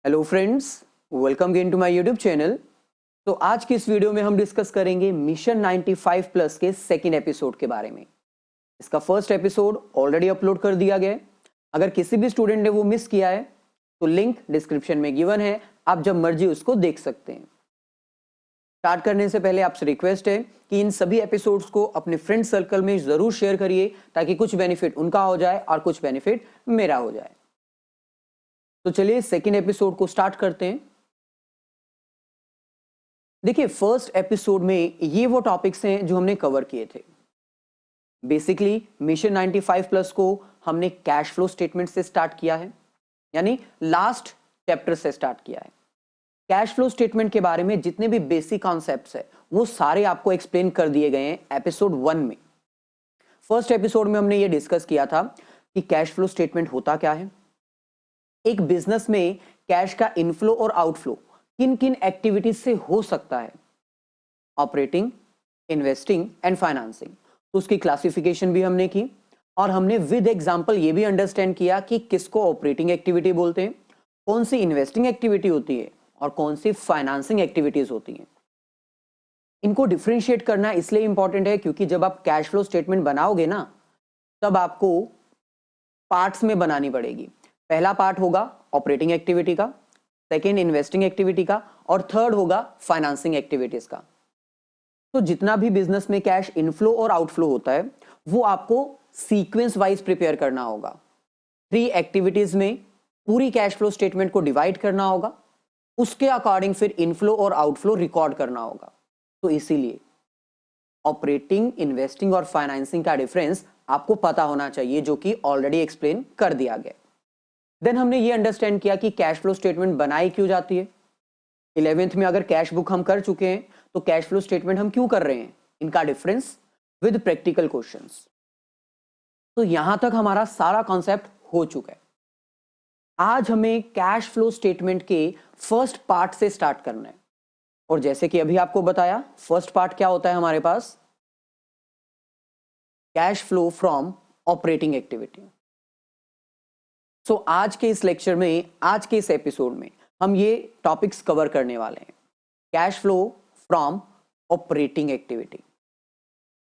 Hello friends, welcome again to my YouTube channel. तो आज की इस वीडियो में हम डिस्कस करेंगे मिशन 95 प्लस के सेकंड एपिसोड के बारे में। इसका फर्स्ट एपिसोड ऑलरेडी अपलोड कर दिया गया है। अगर किसी भी स्टूडेंट ने वो मिस किया है तो लिंक डिस्क्रिप्शन में गिवन है, आप जब मर्जी उसको देख सकते हैं। स्टार्ट करने से पहले आपसे रिक्वेस्ट है कि इन सभी एपिसोड्स को अपने फ्रेंड सर्कल में जरूर शेयर करिए ताकि कुछ बेनिफिट उनका हो जाए और कुछ बेनिफिट मेरा हो जाए। तो चलिए सेकंड एपिसोड को स्टार्ट करते हैं। देखिए, फर्स्ट एपिसोड में ये वो टॉपिक्स हैं जो हमने कवर किए थे। बेसिकली मिशन 95 प्लस को हमने कैश फ्लो स्टेटमेंट से स्टार्ट किया है, यानी लास्ट चैप्टर से स्टार्ट किया है। कैश फ्लो स्टेटमेंट के बारे में जितने भी बेसिक कॉन्सेप्ट्स है वो सारे आपको एक्सप्लेन कर दिए गए हैं एपिसोड 1 में। फर्स्ट एपिसोड में हमने ये डिस्कस किया था कि कैश फ्लो स्टेटमेंट होता क्या है, एक बिजनेस में कैश का इनफ्लो और आउटफ्लो किन किन एक्टिविटीज से हो सकता है, ऑपरेटिंग, इन्वेस्टिंग एंड फाइनेंसिंग। तो उसकी क्लासिफिकेशन भी हमने की और हमने विद एग्जांपल ये भी अंडरस्टैंड किया कि किसको ऑपरेटिंग एक्टिविटी बोलते हैं, कौन सी इन्वेस्टिंग एक्टिविटी होती है और कौन सी फाइनेंसिंग एक्टिविटीज होती हैं। इनको डिफरेंशिएट करना इसलिए इंपॉर्टेंट है क्योंकि जब आप कैश फ्लो स्टेटमेंट बनाओगे ना, तब आपको पार्ट्स में बनानी पड़ेगी। पहला पार्ट होगा ऑपरेटिंग एक्टिविटी का, सेकेंड इन्वेस्टिंग एक्टिविटी का और थर्ड होगा फाइनेंसिंग एक्टिविटीज का। तो जितना भी बिजनेस में कैश इनफ्लो और आउटफ्लो होता है वो आपको सीक्वेंस वाइज प्रिपेयर करना होगा। 3 एक्टिविटीज में पूरी कैश फ्लो स्टेटमेंट को डिवाइड करना होगा, उसके अकॉर्डिंग फिर इनफ्लो और आउटफ्लो रिकॉर्ड करना होगा। तो इसीलिए ऑपरेटिंग, इन्वेस्टिंग और फाइनेंसिंग का डिफरेंस आपको पता होना चाहिए, जो कि ऑलरेडी एक्सप्लेन कर दिया गया। देन हमने ये अंडरस्टैंड किया कि कैश फ्लो स्टेटमेंट बनाई क्यों जाती है। 11th में अगर कैश बुक हम कर चुके हैं तो कैश फ्लो स्टेटमेंट हम क्यों कर रहे हैं, इनका डिफरेंस विद प्रैक्टिकल क्वेश्चंस। तो यहां तक हमारा सारा कॉन्सेप्ट हो चुका है। आज हमें कैश फ्लो स्टेटमेंट के फर्स्ट पार्ट से स्टार्ट करना है। और जैसे कि अभी आपको बताया, फर्स्ट पार्ट क्या होता है हमारे पास, cash flow from operating activity. So आज के इस लेक्चर में, आज के इस एपिसोड में हम ये टॉपिक्स कवर करने वाले हैं। Cash flow from operating activity.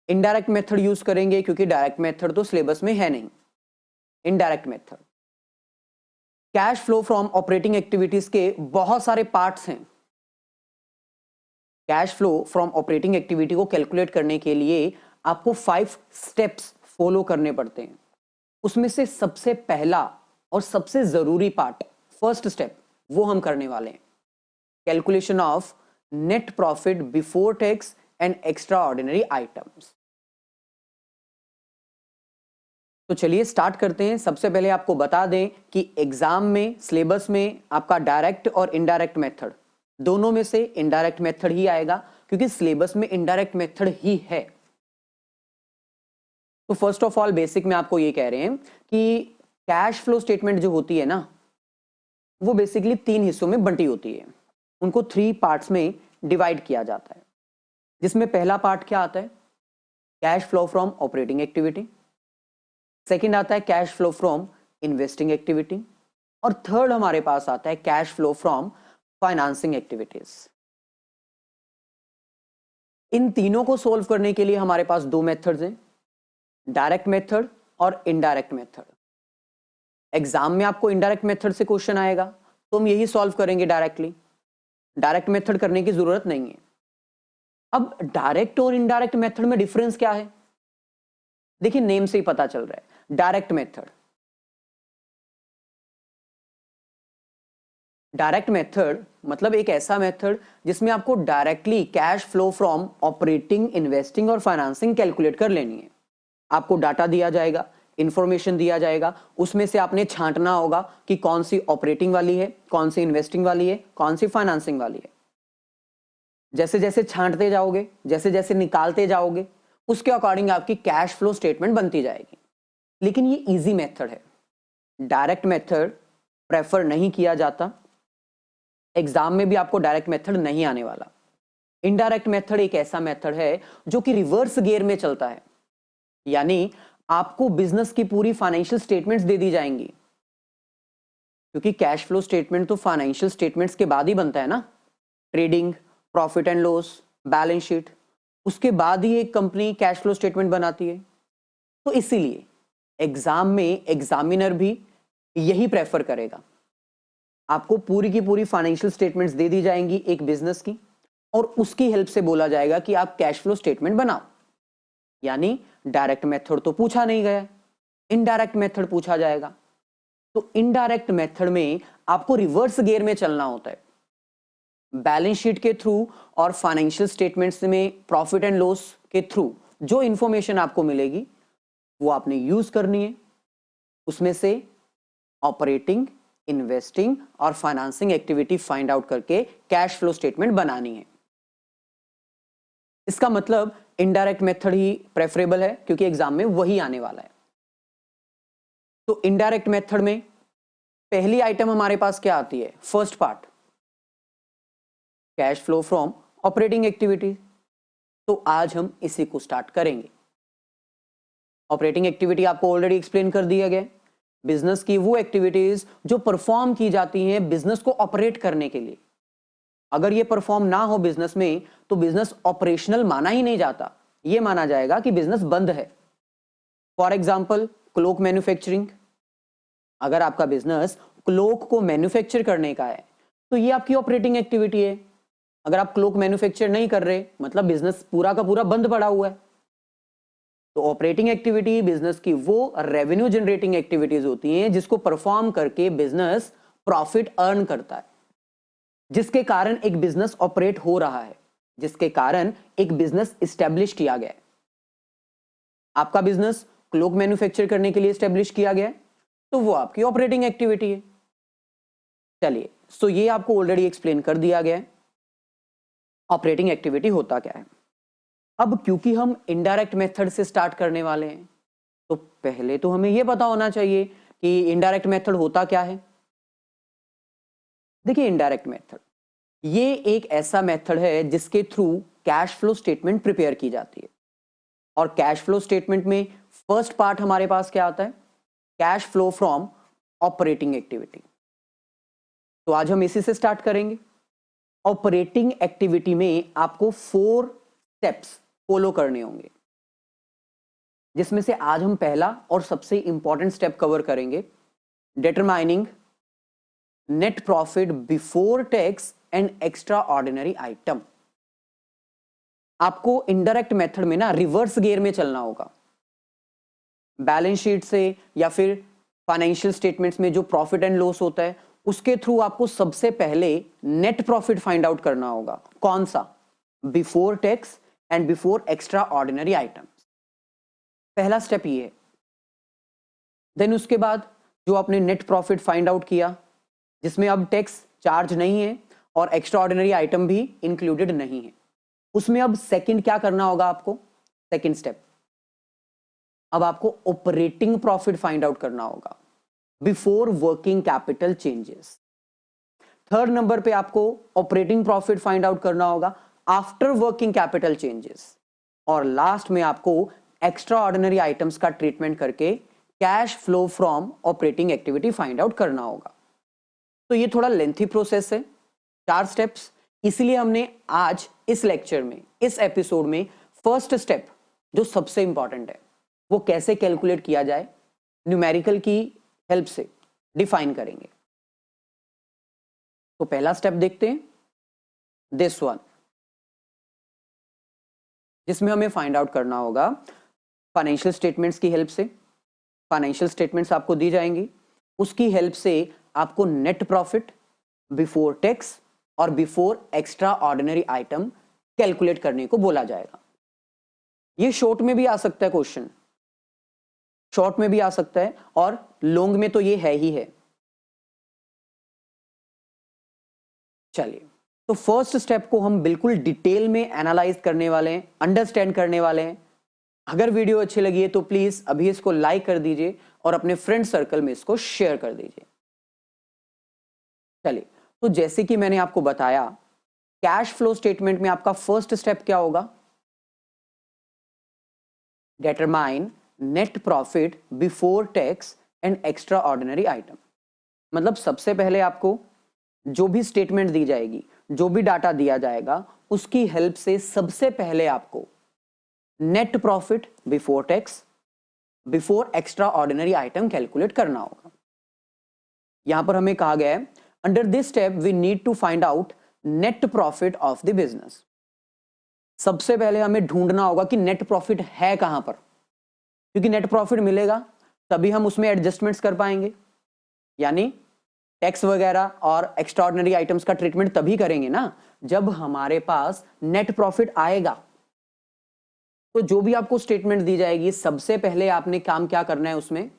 Indirect method use करेंगे क्योंकि डायरेक्ट मेथड तो सिलेबस में है नहीं। Indirect method, cash flow from operating activities के बहुत सारे पार्ट्स हैं। Cash flow from operating activity को कैलकुलेट करने के लिए आपको 5 स्टेप्स फॉलो करने पड़ते हैं। उसमें से सबसे पहला और सबसे जरूरी पार्ट, फर्स्ट स्टेप, वो हम करने वाले हैं, calculation of net profit before tax and extra ordinary items. तो चलिए स्टार्ट करते हैं। सबसे पहले आपको बता दें कि एग्जाम में, सिलेबस में आपका डायरेक्ट और इनडायरेक्ट मेथड, दोनों में से इनडायरेक्ट मेथड ही आएगा क्योंकि सिलेबस में इनडायरेक्ट मेथड ही है। तो फर्स्ट ऑफ ऑल बेसिक में आपको ये कह रहे हैं कि कैश फ्लो स्टेटमेंट जो होती है ना, वो बेसिकली 3 हिस्सों में बंटी होती है। उनको 3 पार्ट्स में डिवाइड किया जाता है, जिसमें पहला पार्ट क्या आता है, cash flow from operating activity. Second आता है cash flow from investing activity और थर्ड हमारे पास आता है cash flow from financing activities. इन तीनों को सोल्व करने के लिए हमारे पास 2 मेथड्स हैं, डायरेक्ट मेथड और इनडायरेक्ट मेथड। एग्जाम में आपको इनडायरेक्ट मेथड से क्वेश्चन आएगा तो हम यही सॉल्व करेंगे डायरेक्टली, डायरेक्ट मेथड करने की जरूरत नहीं है। अब डायरेक्ट और इनडायरेक्ट मेथड में डिफरेंस क्या है, देखिए नेम से ही पता चल रहा है। डायरेक्ट मेथड, डायरेक्ट मेथड मतलब एक ऐसा मेथड जिसमें आपको directly cash flow from operating, investing और फाइनेंसिंग कैलकुलेट कर लेनी है। आपको डाटा दिया जाएगा, इंफॉर्मेशन दिया जाएगा, उसमें से आपने छांटना होगा कि कौन सी ऑपरेटिंग वाली है, कौन सी इन्वेस्टिंग वाली है, कौन सी फाइनेंसिंग वाली है। जैसे जैसे छांटते जाओगे, जैसे जैसे निकालते जाओगे, उसके अकॉर्डिंग आपकी कैश फ्लो स्टेटमेंट बनती जाएगी। लेकिन ये इजी मेथड है, डायरेक्ट मेथड प्रेफर नहीं किया जाता। एग्जाम में भी आपको डायरेक्ट मेथड नहीं आने वाला। इनडायरेक्ट मेथड एक ऐसा मेथड है जो कि रिवर्स गियर में चलता है, यानी आपको बिजनेस की पूरी फाइनेंशियल स्टेटमेंट्स दे दी जाएंगी, क्योंकि कैश फ्लो स्टेटमेंट तो फाइनेंशियल स्टेटमेंट्स के बाद ही बनता है ना, trading, profit and loss, balance sheet, उसके बाद ही एक कंपनी कैश फ्लो स्टेटमेंट बनाती है। तो इसीलिए एग्जाम में एग्जामिनर भी यही प्रेफर करेगा। आपको पूरी की पूरी फाइनेंशियल स्टेटमेंट्स दे दी जाएंगी एक बिजनेस की, और उसकी हेल्प से बोला जाएगा कि आप कैश फ्लो स्टेटमेंट बनाओ। यानी डायरेक्ट मेथड तो पूछा नहीं गया, इनडायरेक्ट मेथड पूछा जाएगा। तो इनडायरेक्ट मेथड में आपको रिवर्स गियर में चलना होता है। बैलेंस शीट के थ्रू और फाइनेंशियल स्टेटमेंट्स में प्रॉफिट एंड लॉस के थ्रू जो इंफॉर्मेशन आपको मिलेगी वो आपने यूज करनी है। उसमें से ऑपरेटिंग, इन्वेस्टिंग और फाइनेंसिंग एक्टिविटी फाइंड आउट करके कैश फ्लो स्टेटमेंट बनानी है। इसका मतलब इनडायरेक्ट मेथड ही प्रेफरेबल है, क्योंकि एग्जाम में वही आने वाला है। तो इनडायरेक्ट मेथड में पहली आइटम हमारे पास क्या आती है? First part, cash flow from operating activity. तो आज हम इसी को स्टार्ट करेंगे। ऑपरेटिंग एक्टिविटी आपको ऑलरेडी एक्सप्लेन कर दिया गया, बिजनेस की वो एक्टिविटीज जो परफॉर्म की जाती हैं बिजनेस को ऑपरेट करने के लिए। अगर ये परफॉर्म ना हो बिजनेस में तो बिजनेस ऑपरेशनल माना ही नहीं जाता, ये माना जाएगा कि बिजनेस बंद है। फॉर एग्जाम्पल क्लोक मैन्युफैक्चरिंग, अगर आपका बिजनेस क्लोक को मैन्युफैक्चर करने का है तो ये आपकी ऑपरेटिंग एक्टिविटी है। अगर आप क्लोक मैन्युफैक्चर नहीं कर रहे मतलब बिजनेस पूरा का पूरा बंद पड़ा हुआ है। तो ऑपरेटिंग एक्टिविटी बिजनेस की वो रेवेन्यू जनरेटिंग एक्टिविटीज होती हैं जिसको परफॉर्म करके बिजनेस प्रॉफिट अर्न करता है, जिसके कारण एक बिजनेस ऑपरेट हो रहा है, जिसके कारण एक बिजनेस इस्टेब्लिश किया गया है। आपका बिजनेस क्लोक मैन्युफैक्चर करने के लिए इस्टेब्लिश किया गया है, तो वो आपकी ऑपरेटिंग एक्टिविटी है। चलिए, सो ये आपको ऑलरेडी एक्सप्लेन कर दिया गया है ऑपरेटिंग एक्टिविटी होता क्या है। अब क्योंकि हम इनडायरेक्ट मेथड से स्टार्ट करने वाले हैं तो पहले तो हमें यह पता होना चाहिए कि इनडायरेक्ट मेथड होता क्या है। देखिए, इनडायरेक्ट मेथड ये एक ऐसा मेथड है जिसके through cash flow statement prepare की जाती है। और कैश फ्लो स्टेटमेंट में फर्स्ट पार्ट हमारे पास क्या आता है? Cash flow from operating activity. तो आज हम इसी से स्टार्ट करेंगे। ऑपरेटिंग एक्टिविटी में आपको 4 स्टेप्स फॉलो करने होंगे, जिसमें से आज हम पहला और सबसे इंपॉर्टेंट स्टेप कवर करेंगे, determining net profit before tax and extraordinary item. आपको इनडायरेक्ट मेथड में ना रिवर्स गियर में चलना होगा। बैलेंस शीट से या फिर फाइनेंशियल स्टेटमेंट्स में जो प्रॉफिट एंड लॉस होता है उसके थ्रू आपको सबसे पहले नेट प्रॉफिट फाइंड आउट करना होगा। कौन सा? Before tax and before extraordinary item. पहला स्टेप ये है। देन उसके बाद जो आपने नेट प्रॉफिट फाइंड आउट किया, जिसमें अब टैक्स चार्ज नहीं है और एक्स्ट्रा ऑर्डिनरी आइटम भी इंक्लूडेड नहीं है, उसमें अब सेकंड क्या करना होगा आपको? सेकंड स्टेप, अब आपको ऑपरेटिंग प्रॉफिट फाइंड आउट करना होगा before working capital changes. Third number पे आपको ऑपरेटिंग प्रॉफिट फाइंड आउट करना होगा आफ्टर वर्किंग कैपिटल चेंजेस। और लास्ट में आपको एक्स्ट्रा ऑर्डिनरी आइटम्स का ट्रीटमेंट करके cash flow from operating activity find out करना होगा। तो ये थोड़ा लेंथी प्रोसेस है, 4 स्टेप्स। इसलिए हमने आज इस लेक्चर में, इस एपिसोड में फर्स्ट स्टेप जो सबसे इंपॉर्टेंट है वो कैसे कैलकुलेट किया जाए न्यूमेरिकल की हेल्प से डिफाइन करेंगे। तो पहला स्टेप देखते हैं, दिस वन, जिसमें हमें फाइंड आउट करना होगा फाइनेंशियल स्टेटमेंट्स की हेल्प से। फाइनेंशियल स्टेटमेंट्स आपको दी जाएंगी, उसकी हेल्प से आपको नेट प्रॉफिट बिफोर टैक्स और before extraordinary item calculate करने को बोला जाएगा। ये शॉर्ट में भी आ सकता है क्वेश्चन, शॉर्ट में भी आ सकता है और लॉन्ग में तो ये है ही है। चलिए, तो फर्स्ट स्टेप को हम बिल्कुल डिटेल में एनालाइज करने वाले हैं, अंडरस्टैंड करने वाले हैं। अगर वीडियो अच्छी लगी है तो प्लीज अभी इसको लाइक कर दीजिए और अपने फ्रेंड सर्कल में इसको शेयर कर दीजिए। चलिए, तो जैसे कि मैंने आपको बताया, कैश फ्लो स्टेटमेंट में आपका फर्स्ट स्टेप क्या होगा? Determine net profit before tax and extraordinary item. मतलब सबसे पहले आपको जो भी स्टेटमेंट दी जाएगी, जो भी डाटा दिया जाएगा, उसकी हेल्प से सबसे पहले आपको net profit before tax, before extraordinary item calculate करना होगा। यहां पर हमें कहा गया है under this step we need to find out net profit of the business. सबसे पहले हमें ढूंढना होगा कि नेट प्रॉफिट है कहां पर, क्योंकि नेट प्रॉफिट मिलेगा तभी हम उसमें एडजस्टमेंट्स कर पाएंगे, यानी टैक्स वगैरह और एक्स्ट्राऑर्डिनरी आइटम्स का ट्रीटमेंट तभी करेंगे ना जब हमारे पास नेट प्रॉफिट आएगा। तो जो भी आपको स्टेटमेंट दी जाएगी सबसे पहले आपने काम क्या करना है, उसमें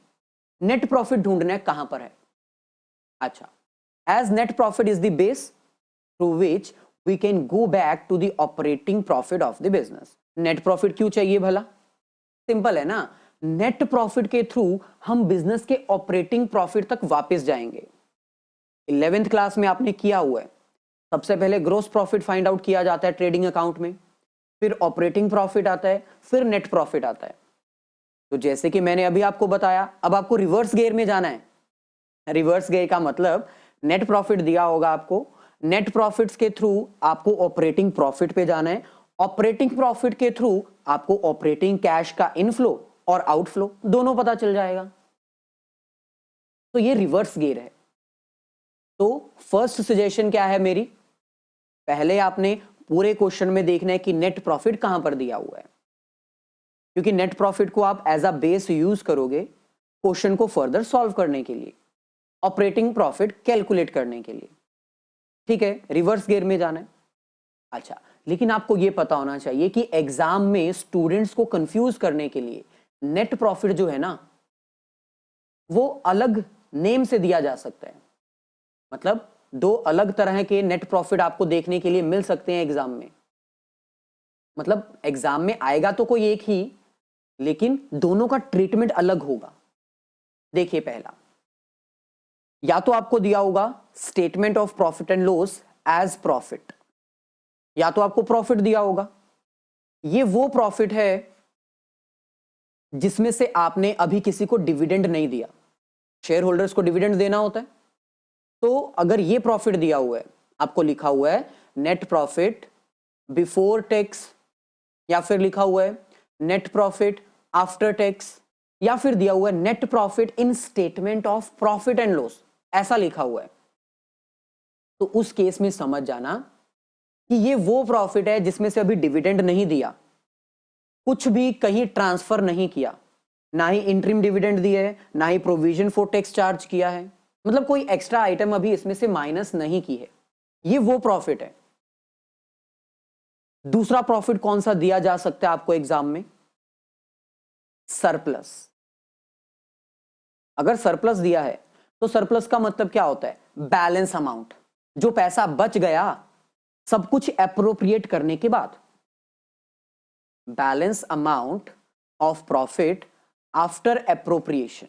नेट प्रॉफिट ढूंढना है कहां पर है। अच्छा, as net profit is the base through which we can go back to the operating profit of the business. Net profit क्यों चाहिए भला? सिंपल है ना, नेट प्रॉफिट के थ्रू हम बिजनेस के ऑपरेटिंग प्रॉफिट तक वापस जाएंगे। 11th क्लास में आपने किया हुआ है, सबसे पहले ग्रोस प्रॉफिट फाइंड आउट किया जाता है ट्रेडिंग अकाउंट में, फिर ऑपरेटिंग प्रॉफिट आता है, फिर नेट प्रॉफिट आता है। तो जैसे कि मैंने अभी आपको बताया, अब आपको रिवर्स गियर में जाना है। रिवर्स गियर का मतलब नेट प्रॉफिट दिया होगा आपको, नेट प्रॉफिट्स के थ्रू आपको ऑपरेटिंग प्रॉफिट पे जाना है, ऑपरेटिंग प्रॉफिट के थ्रू आपको ऑपरेटिंग कैश का इनफ्लो और आउटफ्लो दोनों पता चल जाएगा। तो ये रिवर्स गियर है। तो फर्स्ट सजेशन क्या है मेरी, पहले आपने पूरे क्वेश्चन में देखना है कि नेट प्रॉफिट कहां पर दिया हुआ है, क्योंकि नेट प्रॉफिट को आप एज अ बेस यूज करोगे क्वेश्चन को फर्दर सॉल्व करने के लिए, ऑपरेटिंग प्रॉफिट कैलकुलेट करने के लिए। ठीक है, रिवर्स गियर में जाना है। अच्छा, लेकिन आपको यह पता होना चाहिए कि एग्जाम में स्टूडेंट्स को कंफ्यूज करने के लिए नेट प्रॉफिट जो है ना वो अलग नेम से दिया जा सकता है। मतलब दो अलग तरह के नेट प्रॉफिट आपको देखने के लिए मिल सकते हैं एग्जाम में। मतलब एग्जाम में आएगा तो कोई एक ही, लेकिन दोनों का ट्रीटमेंट अलग होगा। देखिए, पहला या तो आपको दिया होगा statement of profit and loss as profit, या तो आपको प्रॉफिट दिया होगा। ये वो प्रॉफिट है जिसमें से आपने अभी किसी को डिविडेंड नहीं दिया, शेयर होल्डर्स को डिविडेंड देना होता है। तो अगर ये प्रॉफिट दिया हुआ है, आपको लिखा हुआ है नेट प्रॉफिट बिफोर टैक्स, या फिर लिखा हुआ है नेट प्रॉफिट आफ्टर टैक्स, या फिर दिया हुआ है net profit in statement of profit and loss, ऐसा लिखा हुआ है, तो उस केस में समझ जाना कि ये वो प्रॉफिट है जिसमें से अभी डिविडेंड नहीं दिया, कुछ भी कहीं ट्रांसफर नहीं किया, ना ही इंटरिम डिविडेंड दिया है, ना ही प्रोविजन फॉर टैक्स चार्ज किया है, मतलब कोई एक्स्ट्रा आइटम अभी इसमें से माइनस नहीं की है, ये वो प्रॉफिट है। दूसरा प्रॉफिट कौन सा दिया जा सकता है आपको एग्जाम में? सरप्लस। अगर सरप्लस दिया है तो सरप्लस का मतलब क्या होता है? बैलेंस अमाउंट, जो पैसा बच गया सब कुछ एप्रोप्रिएट करने के बाद, balance amount of profit after appropriation.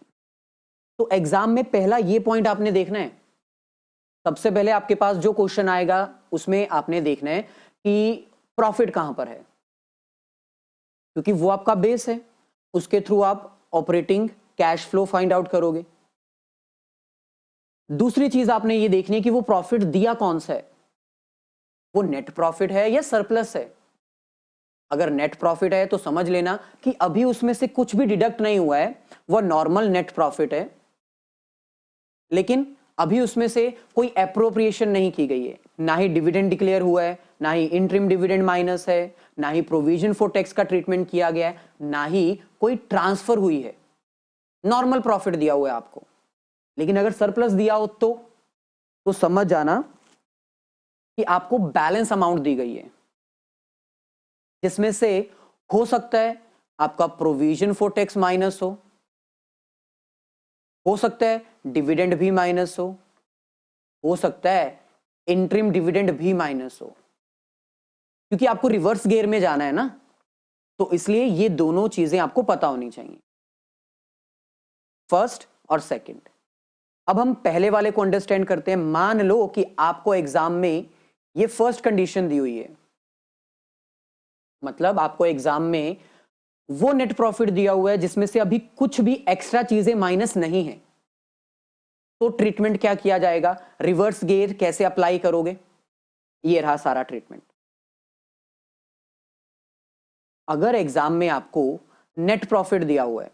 तो एग्जाम में पहला ये पॉइंट आपने देखना है। सबसे पहले आपके पास जो क्वेश्चन आएगा उसमें आपने देखना है कि प्रॉफिट कहां पर है, क्योंकि वो आपका बेस है, उसके थ्रू आप operating cash flow find out करोगे। दूसरी चीज आपने ये देखनी है कि वो प्रॉफिट दिया कौन सा है, वो नेट प्रॉफिट है या सरप्लस है। अगर नेट प्रॉफिट है तो समझ लेना कि अभी उसमें से कुछ भी डिडक्ट नहीं हुआ है, वो नॉर्मल नेट प्रॉफिट है, लेकिन अभी उसमें से कोई एप्रोप्रिएशन नहीं की गई है, ना ही डिविडेंड डिक्लेयर हुआ है, ना ही इंटरिम डिविडेंड माइनस है, ना ही प्रोविजन फॉर टैक्स का ट्रीटमेंट किया गया है, ना ही कोई ट्रांसफर हुई है, नॉर्मल प्रॉफिट दिया हुआ है आपको। लेकिन अगर सरप्लस दिया हो तो समझ जाना कि आपको बैलेंस अमाउंट दी गई है, जिसमें से हो सकता है आपका प्रोविजन फॉर टैक्स माइनस हो सकता है डिविडेंड भी माइनस हो सकता है इंटरिम डिविडेंड भी माइनस हो, क्योंकि आपको रिवर्स गियर में जाना है ना, तो इसलिए ये दोनों चीजें आपको पता होनी चाहिए, फर्स्ट और सेकंड। अब हम पहले वाले को अंडरस्टैंड करते हैं। मान लो कि आपको एग्जाम में ये फर्स्ट कंडीशन दी हुई है, मतलब आपको एग्जाम में वो नेट प्रॉफिट दिया हुआ है जिसमें से अभी कुछ भी एक्स्ट्रा चीजें माइनस नहीं है, तो ट्रीटमेंट क्या किया जाएगा, रिवर्स गियर कैसे अप्लाई करोगे, ये रहा सारा ट्रीटमेंट। अगर एग्जाम में आपको नेट प्रॉफिट दिया हुआ है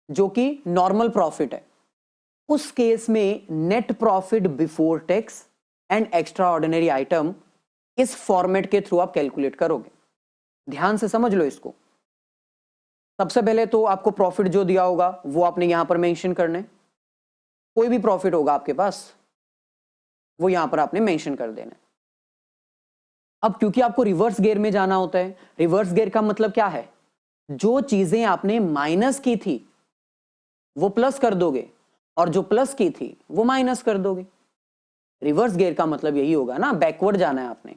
जो कि नॉर्मल प्रॉफिट है, उस केस में net profit before tax and extraordinary item इस फॉर्मेट के थ्रू आप कैलकुलेट करोगे। ध्यान से समझ लो इसको। सबसे पहले तो आपको प्रॉफिट जो दिया होगा वो आपने यहां पर मेंशन करना है। कोई भी प्रॉफिट होगा आपके पास वो यहां पर आपने मेंशन कर देना है। अब क्योंकि आपको रिवर्स गियर में जाना होता है, रिवर्स गियर का मतलब क्या है, जो चीजें आपने माइनस की थी वो प्लस कर दोगे और जो प्लस की थी वो माइनस कर दोगे। रिवर्स गियर का मतलब यही होगा ना, बैकवर्ड जाना है आपने।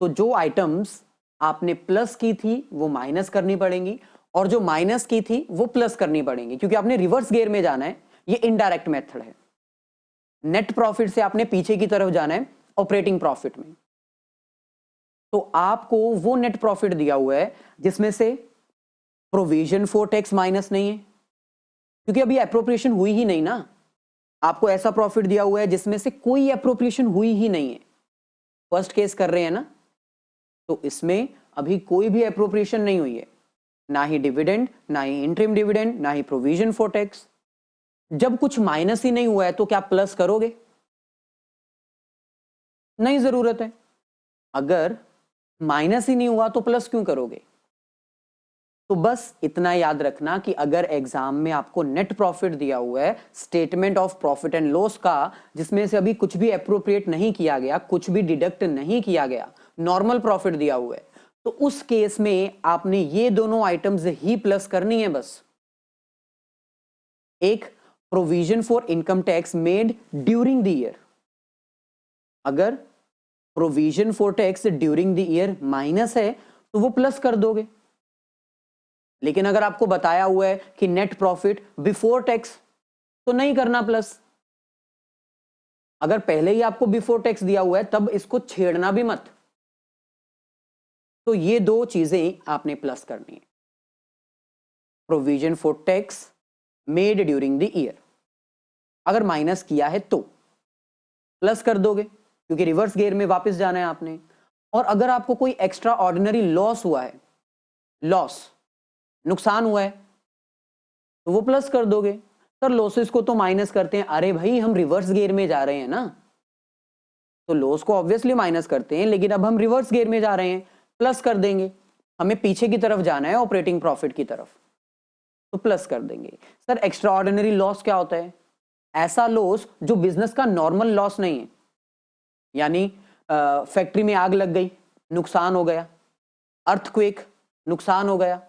तो जो आइटम्स आपने प्लस की थी वो माइनस करनी पड़ेंगी और जो माइनस की थी वो प्लस करनी पड़ेंगी, क्योंकि आपने रिवर्स गियर में जाना है। ये इनडायरेक्ट मेथड है। नेट प्रॉफिट से आपने पीछे की तरफ जाना है ऑपरेटिंग प्रॉफिट में। तो आपको वो नेट प्रॉफिट दिया हुआ है जिसमें से प्रोविजन फॉर टैक्स माइनस नहीं है, क्योंकि अभी एप्रोप्रिएशन हुई ही नहीं ना। आपको ऐसा प्रॉफिट दिया हुआ है जिसमें से कोई एप्रोप्रिएशन हुई ही नहीं है। फर्स्ट केस कर रहे हैं ना, तो इसमें अभी कोई भी एप्रोप्रिएशन नहीं हुई है, ना ही डिविडेंड, ना ही इंटरिम डिविडेंड, ना ही प्रोविजन फॉर टैक्स। जब कुछ माइनस ही नहीं हुआ है तो क्या प्लस करोगे, नहीं जरूरत है। अगर माइनस ही नहीं हुआ तो प्लस क्यों करोगे। तो बस इतना याद रखना कि अगर एग्जाम में आपको नेट प्रॉफिट दिया हुआ है, statement of profit and loss का, जिसमें से अभी कुछ भी एप्रोप्रिएट नहीं किया गया, कुछ भी डिडक्ट नहीं किया गया, नॉर्मल प्रॉफिट दिया हुआ है, तो उस केस में आपने ये दोनों आइटम्स ही प्लस करनी है बस। एक, provision for income tax made during the year. अगर provision for tax during the year minus है तो वो प्लस कर दोगे। लेकिन अगर आपको बताया हुआ है कि नेट प्रॉफिट बिफोर टैक्स, तो नहीं करना प्लस। अगर पहले ही आपको बिफोर टैक्स दिया हुआ है तब इसको छेड़ना भी मत। तो ये दो चीजें आपने प्लस करनी है। Provision for tax made during the year, अगर माइनस किया है तो प्लस कर दोगे, क्योंकि रिवर्स गियर में वापस जाना है आपने। और अगर आपको कोई एक्स्ट्रा ऑर्डिनरी लॉस हुआ है, लॉस नुकसान हुआ है, तो वो प्लस कर दोगे। सर लॉसेस को तो माइनस करते हैं, अरे भाई हम रिवर्स गियर में जा रहे हैं ना, तो लॉस को ऑब्वियसली माइनस करते हैं, लेकिन अब हम रिवर्स गियर में जा रहे हैं, प्लस कर देंगे। हमें पीछे की तरफ जाना है, ऑपरेटिंग प्रॉफिट की तरफ, तो प्लस कर देंगे। सर एक्स्ट्रा ऑर्डिनरी लॉस क्या होता है, ऐसा लॉस जो बिजनेस का नॉर्मल लॉस नहीं है, यानी फैक्ट्री में आग लग गई, नुकसान हो गया, अर्थक्वेक, नुकसान हो गया,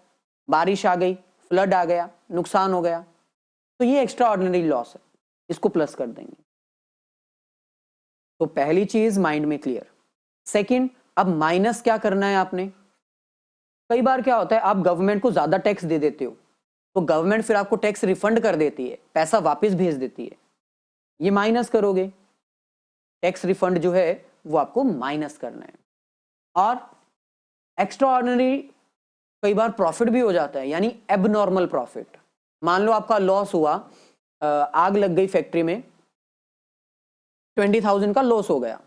बारिश आ गई, फ्लड आ गया, नुकसान हो गया, तो ये एक्स्ट्रा ऑर्डिनरी लॉस है, इसको प्लस कर देंगे। तो पहली चीज माइंड में क्लियर। सेकंड, अब माइनस क्या करना है आपने। कई बार क्या होता है, आप गवर्नमेंट को ज्यादा टैक्स दे देते हो, तो गवर्नमेंट फिर आपको टैक्स रिफंड कर देती है, पैसा वापस भेज देती है, ये माइनस करोगे। टैक्स रिफंड जो है वो आपको माइनस करना है। और एक्स्ट्रा ऑर्डिनरी कई बार प्रॉफिट भी हो जाता है, यानी एबनॉर्मल प्रॉफिट। मान लो आपका लॉस हुआ, आग लग गई फैक्ट्री में, 20,000 का लॉस हो गया,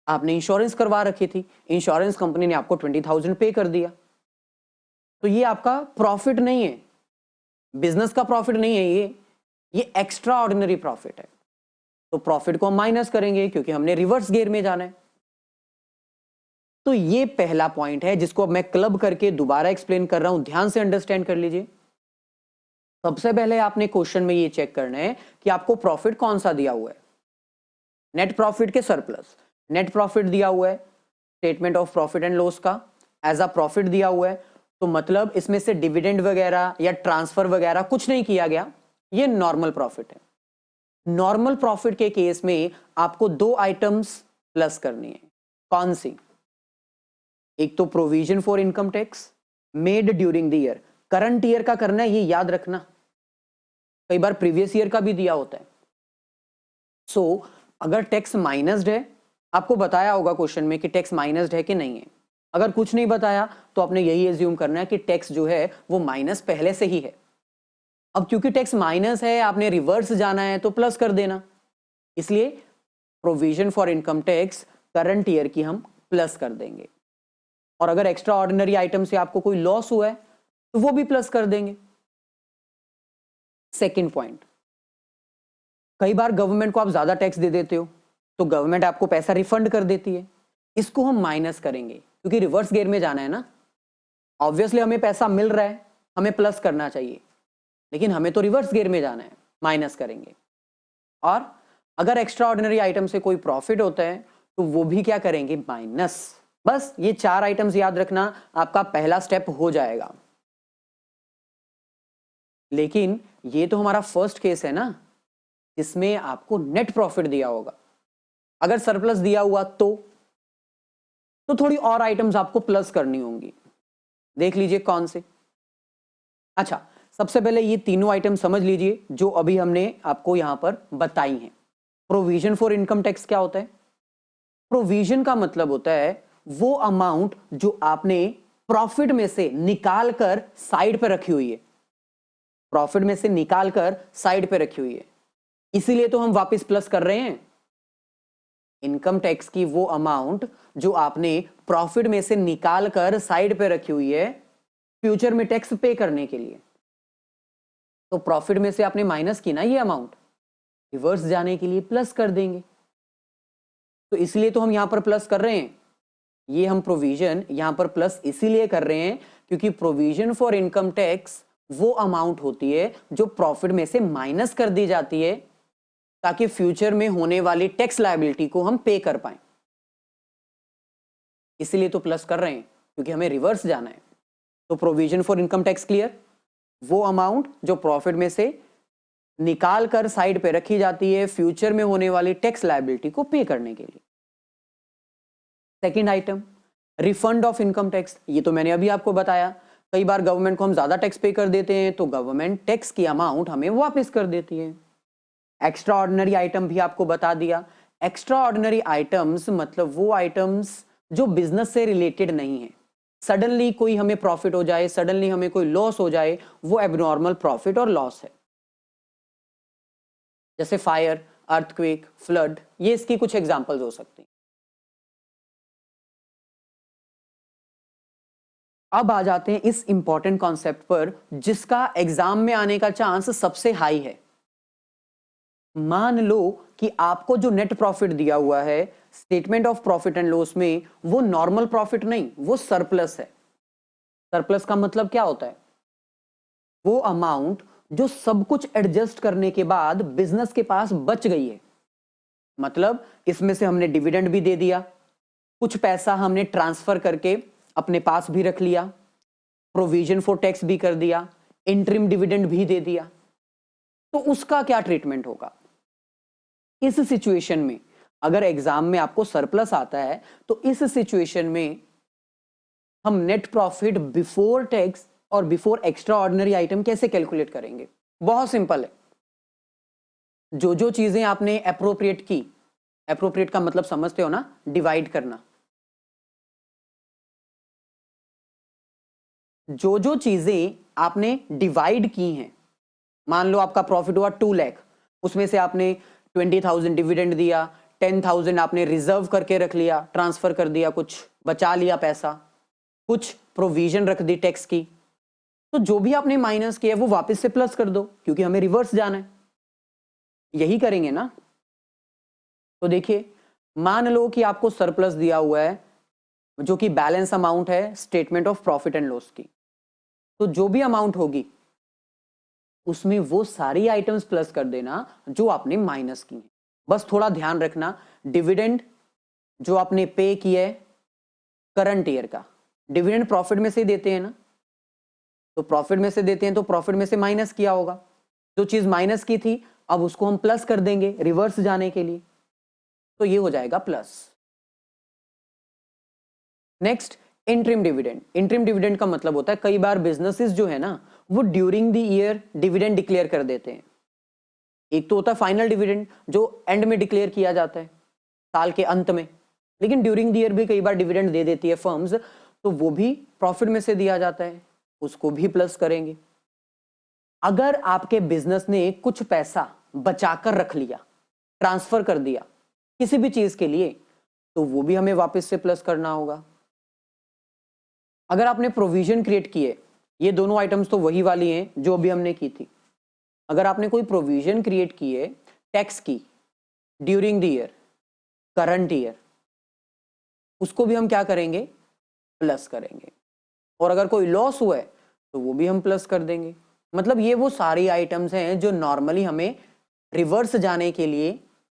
आपने इंश्योरेंस करवा रखी थी, इंश्योरेंस कंपनी ने आपको 20,000 पे कर दिया, तो ये आपका प्रॉफिट नहीं है, बिजनेस का प्रॉफिट नहीं है, ये एक्स्ट्रा ऑर्डिनरी प्रॉफिट है। तो प्रॉफिट को हम माइनस करेंगे क्योंकि हमने रिवर्स गियर में जाना है। तो ये पहला पॉइंट है जिसको अब मैं क्लब करके दोबारा एक्सप्लेन कर रहा हूं, ध्यान से अंडरस्टैंड कर लीजिए। सबसे पहले आपने क्वेश्चन में ये चेक करना है कि आपको प्रॉफिट कौन सा दिया हुआ है, नेट प्रॉफिट के सरप्लस। नेट प्रॉफिट दिया हुआ है statement of profit and loss का, एज अ प्रॉफिट दिया हुआ है, तो मतलब इसमें से डिविडेंड वगैरह या ट्रांसफर वगैरह कुछ नहीं किया गया, ये नॉर्मल प्रॉफिट है। नॉर्मल प्रॉफिट के केस में आपको दो आइटम्स प्लस करनी है। कौन सी, एक तो provision for income tax made during the year, current year का करना है, ये याद रखना, कई बार प्रीवियस ईयर का भी दिया होता है। सो अगर टैक्स माइनस्ड है, आपको बताया होगा क्वेश्चन में कि टैक्स माइनस्ड है कि नहीं है। अगर कुछ नहीं बताया तो आपने यही एज्यूम करना है कि टैक्स जो है वो माइनस पहले से ही है। अब क्योंकि टैक्स माइनस है, आपने रिवर्स जाना है तो प्लस कर देना, इसलिए provision for income tax current year की हम प्लस कर देंगे। और अगर एक्स्ट्रा ऑर्डिनरी आइटम से आपको कोई लॉस हुआ है तो वो भी प्लस कर देंगे। सेकंड पॉइंट, कई बार गवर्नमेंट को आप ज्यादा टैक्स दे देते हो तो गवर्नमेंट आपको पैसा रिफंड कर देती है, इसको हम माइनस करेंगे क्योंकि रिवर्स गियर में जाना है ना। ऑब्वियसली हमें पैसा मिल रहा है, हमें प्लस करना चाहिए, लेकिन हमें तो रिवर्स गियर में जाना है, माइनस करेंगे। और अगर एक्स्ट्रा ऑर्डिनरी आइटम से कोई प्रॉफिट होता है तो वो भी क्या करेंगे, माइनस। बस ये 4 आइटम्स याद रखना, आपका पहला स्टेप हो जाएगा। लेकिन ये तो हमारा फर्स्ट केस है ना, जिसमें आपको नेट प्रॉफिट दिया होगा। अगर सरप्लस दिया हुआ तो थोड़ी और आइटम्स आपको प्लस करनी होंगी। देख लीजिए कौन से। अच्छा, सबसे पहले ये तीनों आइटम समझ लीजिए जो अभी हमने आपको यहां पर बताई हैं। प्रोविजन फॉर इनकम टैक्स क्या होता है? प्रोविजन का मतलब होता है वो अमाउंट जो आपने प्रॉफिट में से निकाल कर साइड पे रखी हुई है, प्रॉफिट में से निकाल कर साइड पे रखी हुई है, इसीलिए तो हम वापस प्लस कर रहे हैं। इनकम टैक्स की वो अमाउंट जो आपने प्रॉफिट में से निकाल कर साइड पे रखी हुई है फ्यूचर में टैक्स पे करने के लिए। तो प्रॉफिट में से आपने माइनस की ना ये अमाउंट, रिवर्स जाने के लिए प्लस कर देंगे। तो इसलिए तो हम यहां पर प्लस कर रहे हैं। ये हम प्रोविजन यहां पर प्लस इसीलिए कर रहे हैं क्योंकि प्रोविजन फॉर इनकम टैक्स वो अमाउंट होती है जो प्रॉफिट में से माइनस कर दी जाती है ताकि फ्यूचर में होने वाली टैक्स लायबिलिटी को हम पे कर पाए। इसीलिए तो प्लस कर रहे हैं क्योंकि हमें रिवर्स जाना है। तो provision for income tax clear, वो अमाउंट जो प्रॉफिट में से निकाल कर साइड पे रखी जाती है फ्यूचर में होने वाली टैक्स लायबिलिटी को पे करने के लिए। Second item, refund of income tax. ये तो मैंने अभी आपको बताया, कई बार गवर्नमेंट को हम ज्यादा टैक्स पे कर देते हैं तो गवर्नमेंट टैक्स की अमाउंट हमें वापस कर देती है। एक्स्ट्रा ऑर्डिनरी आइटम भी आपको बता दिया। एक्स्ट्रा ऑर्डिनरी आइटम्स मतलब वो आइटम्स जो बिजनेस से रिलेटेड नहीं है। सडनली कोई हमें प्रॉफिट हो जाए, सडनली हमें कोई लॉस हो जाए, वो एबनॉर्मल प्रॉफिट और लॉस है। जैसे फायर, अर्थक्वेक, फ्लड, ये इसकी कुछ एग्जांपल्स हो सकती हैं। अब आ जाते हैं इस इंपॉर्टेंट कॉन्सेप्ट पर जिसका एग्जाम में आने का चांस सबसे हाई है। मान लो कि आपको जो नेट प्रॉफिट दिया हुआ है statement of profit and loss में, वो नॉर्मल प्रॉफिट नहीं, वो सरप्लस है। सरप्लस का मतलब क्या होता है? वो अमाउंट जो सब कुछ एडजस्ट करने के बाद बिजनेस के पास बच गई है। मतलब इसमें से हमने डिविडेंड भी दे दिया, कुछ पैसा हमने ट्रांसफर करके अपने पास भी रख लिया, प्रोविजन फॉर टैक्स भी कर दिया, इंटरिम डिविडेंड भी दे दिया, तो उसका क्या ट्रीटमेंट होगा? इस सिचुएशन में अगर एग्जाम में आपको सरप्लस आता है तो इस सिचुएशन में हम नेट प्रॉफिट बिफोर टैक्स और बिफोर एक्स्ट्रा ऑर्डिनरी आइटम कैसे कैलकुलेट करेंगे? बहुत सिंपल है। जो जो चीजें आपने एप्रोप्रिएट की, एप्रोप्रिएट का मतलब समझते हो ना, डिवाइड करना। जो जो चीजें आपने डिवाइड की हैं, मान लो आपका प्रॉफिट हुआ 2 लाख, उसमें से आपने 20,000 डिविडेंड दिया, 10,000 आपने रिजर्व करके रख लिया, ट्रांसफर कर दिया, कुछ बचा लिया पैसा, कुछ प्रोविजन रख दी टैक्स की, तो जो भी आपने माइनस किया वो वापस से प्लस कर दो क्योंकि हमें रिवर्स जाना है। यही करेंगे ना? तो देखिए, मान लो कि आपको सरप्लस दिया हुआ है जो कि बैलेंस अमाउंट है statement of profit and loss की, तो जो भी अमाउंट होगी उसमें वो सारी आइटम्स प्लस कर देना जो आपने माइनस की हैं। बस थोड़ा ध्यान रखना, डिविडेंड जो आपने पे किया है करंट ईयर का, डिविडेंड प्रॉफिट में से देते हैं ना, तो प्रॉफिट में से देते हैं तो प्रॉफिट में से माइनस किया होगा। जो चीज माइनस की थी अब उसको हम प्लस कर देंगे रिवर्स जाने के लिए, तो ये हो जाएगा plus. Next, interim dividend. Interim dividend का मतलब होता है कई बार बिजनेसेस जो है ना वो during the year dividend declare कर देते हैं। एक तो होता है फाइनल डिविडेंड जो एंड में डिक्लेयर किया जाता है साल के अंत में, लेकिन ड्यूरिंग द ईयर भी कई बार डिविडेंड दे देती है फर्म्स, तो वो भी प्रॉफिट में से दिया जाता है, उसको भी प्लस करेंगे। अगर आपके बिजनेस ने कुछ पैसा बचाकर रख लिया, ट्रांसफर कर दिया किसी भी चीज के लिए, तो वो भी हमें वापस से प्लस करना होगा। अगर आपने प्रोविजन क्रिएट किए, ये दोनों आइटम्स तो वही वाली हैं जो अभी हमने की थी। अगर आपने कोई प्रोविजन क्रिएट किए टैक्स की during the year, current year, उसको भी हम क्या करेंगे, प्लस करेंगे। और अगर कोई लॉस हुआ है तो वो भी हम प्लस कर देंगे। मतलब ये वो सारी आइटम्स हैं जो नॉर्मली हमें रिवर्स जाने के लिए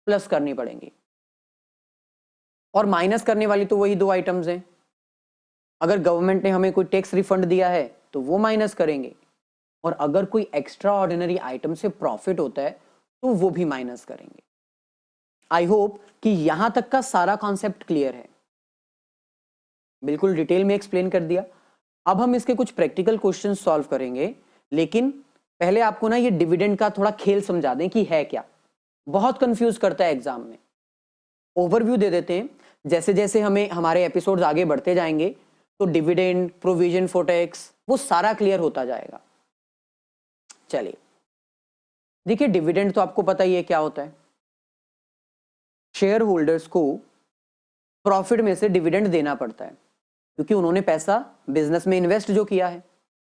प्लस करनी पड़ेंगी, और माइनस करने वाली तो वही दो आइटम्स हैं। अगर गवर्नमेंट ने हमें कोई टैक्स रिफंड दिया है तो वो माइनस करेंगे, और अगर कोई एक्स्ट्रा ऑर्डिनरी आइटम से प्रॉफिट होता है तो वो भी माइनस करेंगे। आई होप कि यहां तक का सारा कॉन्सेप्ट क्लियर है। बिल्कुल डिटेल में एक्सप्लेन कर दिया। अब हम इसके कुछ प्रैक्टिकल क्वेश्चन सॉल्व करेंगे, लेकिन पहले आपको ना ये डिविडेंड का थोड़ा खेल समझा दें कि है क्या। बहुत कंफ्यूज करता है एग्जाम में। ओवरव्यू दे देते हैं, जैसे जैसे हमें हमारे एपिसोड्स आगे बढ़ते जाएंगे तो डिविडेंड, प्रोविजन फॉर टैक्स, वो सारा क्लियर होता जाएगा। चलिए देखिए, डिविडेंड तो आपको पता ही है क्या होता है। शेयर होल्डर्स को प्रॉफिट में से डिविडेंड देना पड़ता है, क्योंकि उन्होंने पैसा बिजनेस में इन्वेस्ट जो किया है,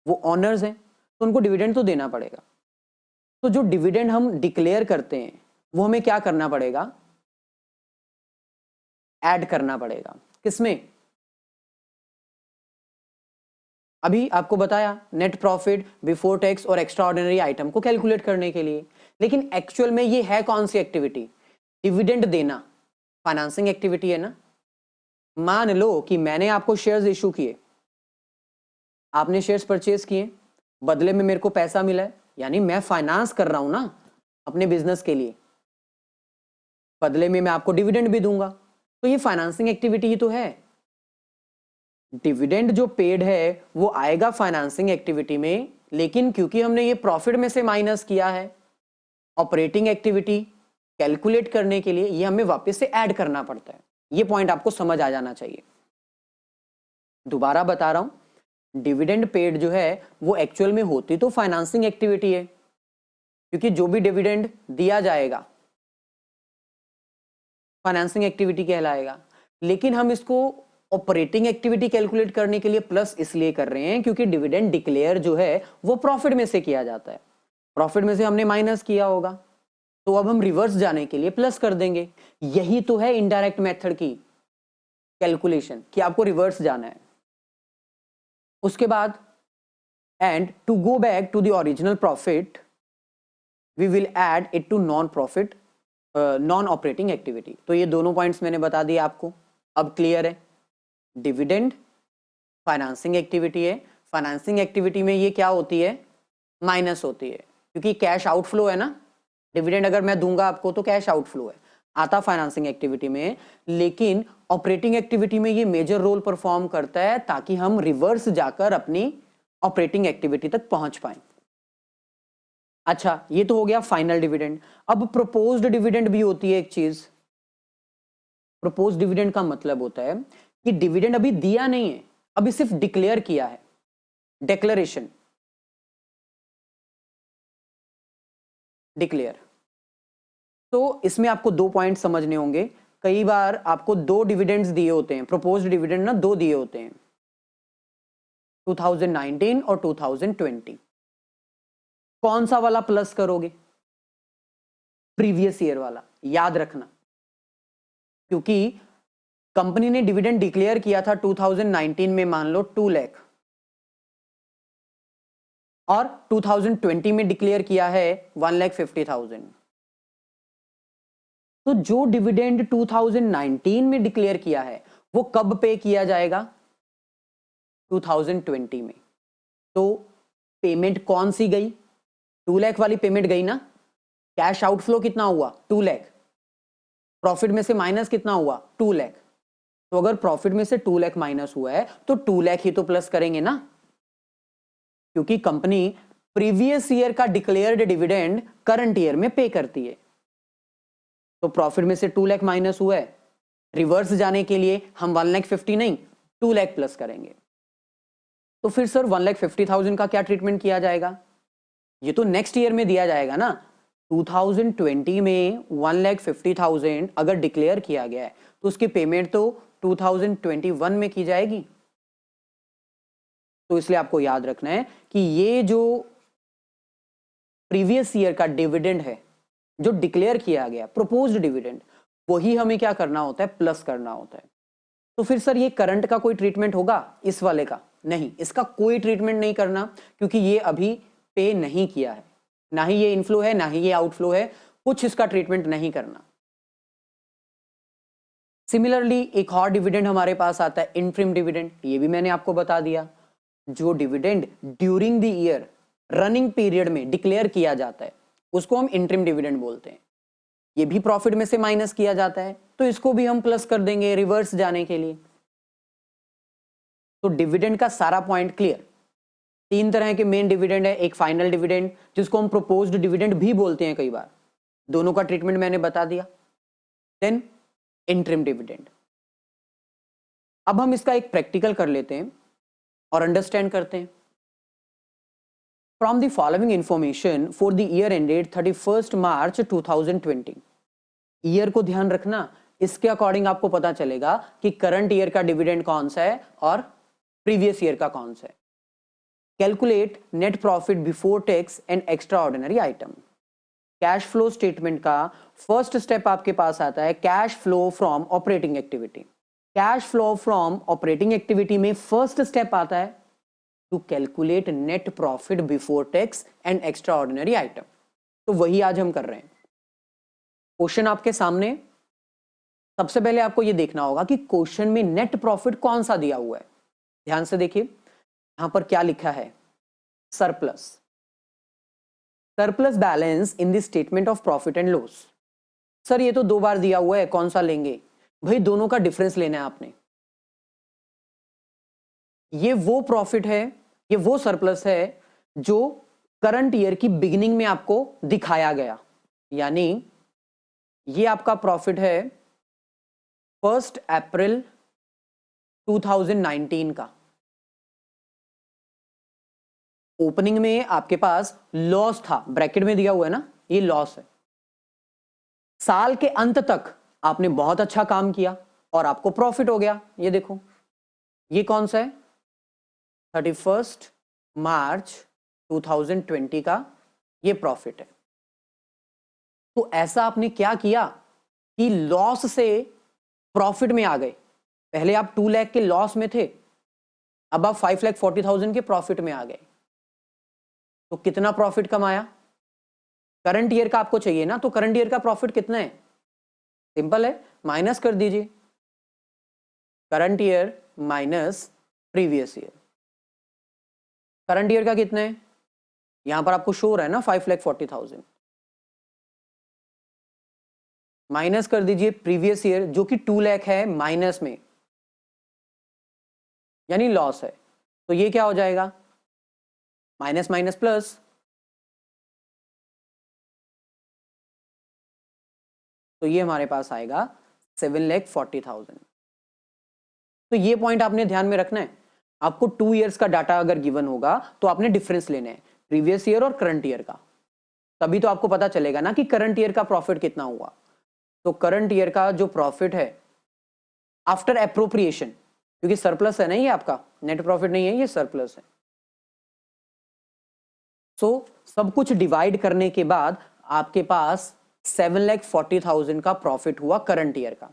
वो ऑनर्स हैं, तो उनको डिविडेंड तो देना पड़ेगा। तो जो डिविडेंड हम डिक्लेयर करते हैं वो हमें क्या करना पड़ेगा, ऐड करना पड़ेगा। किसमें, अभी आपको बताया नेट प्रॉफिट बिफोर टैक्स और एक्स्ट्रा ऑर्डिनरी आइटम को कैलकुलेट करने के लिए। लेकिन एक्चुअल में ये है कौन सी एक्टिविटी, डिविडेंड देना फाइनेंसिंग एक्टिविटी है ना। मान लो कि मैंने आपको शेयर्स इशू किए, आपने शेयर्स परचेज किए, बदले में मेरे को पैसा मिला है, यानी मैं फाइनेंस कर रहा हूं ना अपने बिजनेस के लिए, बदले में मैं आपको डिविडेंड भी दूंगा, तो ये फाइनेंसिंग एक्टिविटी ही तो है। डिविडेंड जो पेड है वो आएगा फाइनेंसिंग एक्टिविटी में, लेकिन क्योंकि हमने ये प्रॉफिट में से माइनस किया है, ऑपरेटिंग एक्टिविटी कैलकुलेट करने के लिए ये हमें वापस से ऐड करना पड़ता है। ये पॉइंट आपको समझ आ जाना चाहिए। दोबारा बता रहा हूं, डिविडेंड पेड जो है वो एक्चुअल में होती तो फाइनेंसिंग एक्टिविटी है, क्योंकि जो भी डिविडेंड दिया जाएगा फाइनेंसिंग एक्टिविटी कहलाएगा। लेकिन हम इसको ऑपरेटिंग एक्टिविटी कैलकुलेट करने के लिए प्लस इसलिए कर रहे हैं क्योंकि डिविडेंड डिक्लेयर जो है वो प्रॉफिट में से किया जाता है, प्रॉफिट में से हमने माइनस किया होगा, तो अब हम रिवर्स जाने के लिए प्लस कर देंगे। यही तो है इनडायरेक्ट मेथड की कैलकुलेशन, कि आपको रिवर्स जाना है। उसके बाद and to go back to the original profit we will add it to non profit non operating activity. तो ये दोनों पॉइंट्स मैंने बता दिए आपको, अब क्लियर है। डिविडेंड फाइनेंसिंग एक्टिविटी है, फाइनेंसिंग एक्टिविटी में ये क्या होती है, माइनस होती है, क्योंकि कैश आउटफ्लो है ना। डिविडेंड अगर मैं दूंगा आपको तो कैश आउटफ्लो है, आता फाइनेंसिंग एक्टिविटी में, लेकिन ऑपरेटिंग एक्टिविटी में ये मेजर रोल परफॉर्म करता है ताकि हम रिवर्स जाकर अपनी ऑपरेटिंग एक्टिविटी तक पहुंच पाए। अच्छा, ये तो हो गया फाइनल डिविडेंड। अब प्रोपोज्ड डिविडेंड भी होती है एक चीज। प्रोपोज्ड डिविडेंड का मतलब होता है कि डिविडेंड अभी दिया नहीं है, अभी सिर्फ डिक्लेयर किया है, डिक्लेरेशन, डिक्लेयर। तो इसमें आपको दो पॉइंट समझने होंगे। कई बार आपको दो डिविडेंड्स दिए होते हैं, प्रोपोज्ड डिविडेंड ना दो दिए होते हैं, 2019 और 2020। कौन सा वाला प्लस करोगे, प्रीवियस ईयर वाला, याद रखना, क्योंकि कंपनी ने डिविडेंड डिक्लेयर किया था 2019 में मान लो 2 लाख, और 2020 में डिक्लेयर किया है 1,50,000। तो जो डिविडेंड 2019 में डिक्लेयर किया है वो कब पे किया जाएगा, 2020 में। तो पेमेंट कौन सी गई, 2 लाख वाली पेमेंट गई ना। कैश आउटफ्लो कितना हुआ, 2 लाख, प्रॉफिट में से माइनस कितना हुआ, 2 लाख। तो अगर प्रॉफिट में से 2 लाख माइनस हुआ है तो 2 लाख ही तो प्लस करेंगे ना, क्योंकि कंपनी प्रीवियस ईयर का डिक्लेयर्ड डिविडेंड करंट ईयर में पे करती है। तो प्रॉफिट में से 2 लाख माइनस हुआ है, रिवर्स जाने के लिए हम 1,50,000 नहीं 2 लाख प्लस करेंगे। तो फिर सर 1,50,000 का क्या ट्रीटमेंट किया जाएगा, ये तो नेक्स्ट ईयर में दिया जाएगा ना। 2020 में 1,50,000 अगर डिक्लेयर किया गया है तो उसकी पेमेंट तो 2021 में की जाएगी। तो इसलिए आपको याद रखना है कि ये जो प्रीवियस ईयर का डिविडेंड है जो डिक्लेयर किया गया प्रोपोज्ड डिविडेंड, वही हमें क्या करना होता है, प्लस करना होता है। तो फिर सर ये करंट का कोई ट्रीटमेंट होगा इस वाले का? नहीं, इसका कोई ट्रीटमेंट नहीं करना, क्योंकि ये अभी पे नहीं किया है, ना ही ये इनफ्लो है ना ही ये आउटफ्लो है, कुछ इसका ट्रीटमेंट नहीं करना। सिमिलरली एक और डिविडेंड हमारे पास आता है इंटरिम डिविडेंड, ये भी मैंने आपको बता दिया। जो dividend during the year running period में डिक्लेयर किया जाता है उसको हम इंटरिम डिविडेंड बोलते हैं। ये भी प्रॉफिट में से माइनस किया जाता है, तो इसको भी हम प्लस कर देंगे रिवर्स जाने के लिए। तो डिविडेंड का सारा पॉइंट क्लियर। तीन तरह के मेन डिविडेंड है, एक फाइनल डिविडेंड जिसको हम प्रोपोज्ड डिविडेंड भी बोलते हैं कई बार, दोनों का ट्रीटमेंट मैंने बता दिया। Then interim dividend. अब हम इसका एक प्रैक्टिकल कर लेते हैं और अंडरस्टैंड करते हैं। From the following information for the year ended 31 March 2020, year को ध्यान रखना, इसके अकॉर्डिंग आपको पता चलेगा कि करंट ईयर का डिविडेंड कौन सा है और प्रीवियस ईयर का कौन सा है। Calculate net profit before tax and extraordinary item. Cash flow statement का फर्स्ट स्टेप आपके पास आता है cash flow from operating activity. Cash flow from operating activity में फर्स्ट स्टेप आता है to calculate net profit before tax and extraordinary item. तो वही आज हम कर रहे हैं। क्वेश्चन आपके सामने, सबसे पहले आपको यह देखना होगा कि क्वेश्चन में नेट प्रॉफिट कौन सा दिया हुआ है। ध्यान से देखिए यहां पर क्या लिखा है, surplus. Surplus balance in the statement of profit and loss. Sir ये तो दो बार दिया हुआ है, कौन सा लेंगे? भाई दोनों का डिफरेंस लेना है आपने। ये वो प्रॉफिट है, ये वो सरप्लस है जो करंट ईयर की बिगिनिंग में आपको दिखाया गया, यानी ये आपका प्रॉफिट है 1 अप्रैल 2019 का। ओपनिंग में आपके पास लॉस था, ब्रैकेट में दिया हुआ है ना, ये लॉस है। साल के अंत तक आपने बहुत अच्छा काम किया और आपको प्रॉफिट हो गया। ये देखो ये कौन सा है, 31 मार्च 2020 का ये प्रॉफिट है। तो ऐसा आपने क्या किया कि लॉस से प्रॉफिट में आ गए। पहले आप 2 लाख के लॉस में थे, अब आप 5,40,000 के प्रॉफिट में आ गए। तो कितना प्रॉफिट कमाया? करंट ईयर का आपको चाहिए ना, तो करंट ईयर का प्रॉफिट कितना है? सिंपल है, माइनस कर दीजिए current year minus previous year. Current year का कितना है? यहां पर आपको शो हो रहा है ना 5,40,000, माइनस कर दीजिए प्रीवियस ईयर जो कि 2 लाख है माइनस में, यानी लॉस है। तो ये क्या हो जाएगा, माइनस माइनस प्लस। तो ये हमारे पास आएगा 7,40,000। तो ये पॉइंट आपने ध्यान में रखना है। आपको 2 इयर्स का डाटा अगर गिवन होगा तो आपने डिफरेंस लेना है प्रीवियस ईयर और करंट ईयर का, तभी तो आपको पता चलेगा ना कि करंट ईयर का प्रॉफिट कितना हुआ। तो करंट ईयर का जो प्रॉफिट है आफ्टर एप्रोप्रिएशन, क्योंकि सरप्लस है ना ये आपका, नेट प्रॉफिट नहीं है, ये सरप्लस है। सो सब कुछ डिवाइड करने के बाद आपके पास 7,40,000 का प्रॉफिट हुआ करंट ईयर का।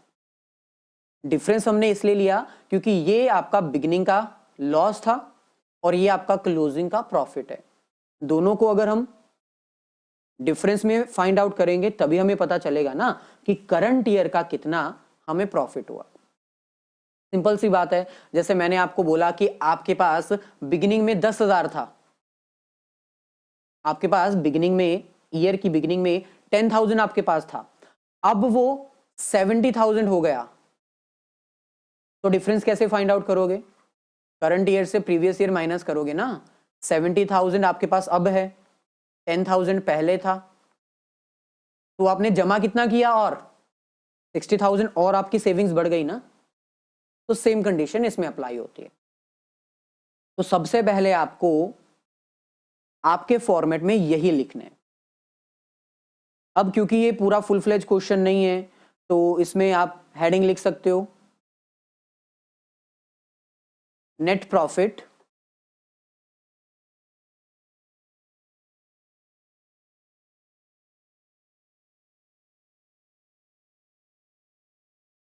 डिफरेंस हमने इसलिए लिया क्योंकि ये आपका बिगिनिंग का लॉस था और ये आपका क्लोजिंग का प्रॉफिट है। दोनों को अगर हम डिफरेंस में फाइंड आउट करेंगे तभी हमें पता चलेगा ना कि करंट ईयर का कितना हमें प्रॉफिट हुआ। सिंपल सी बात है, जैसे मैंने आपको बोला कि आपके पास बिगिनिंग में 10,000 था, आपके पास बिगिनिंग में, ईयर की बिगिनिंग में 10,000 आपके पास था, अब वो 70,000 हो गया। तो डिफरेंस कैसे फाइंड आउट करोगे? करंट ईयर से प्रीवियस ईयर माइनस करोगे ना। 70,000 आपके पास अब है, 10,000 पहले था, तो आपने जमा कितना किया और 60,000 और आपकी सेविंग्स बढ़ गई ना। तो सेम कंडीशन इसमें अप्लाई होती है। तो सबसे पहले आपको आपके फॉर्मेट में यही लिखना है। अब क्योंकि ये पूरा फुल फ्लेज क्वेश्चन नहीं है तो इसमें आप हेडिंग लिख सकते हो net profit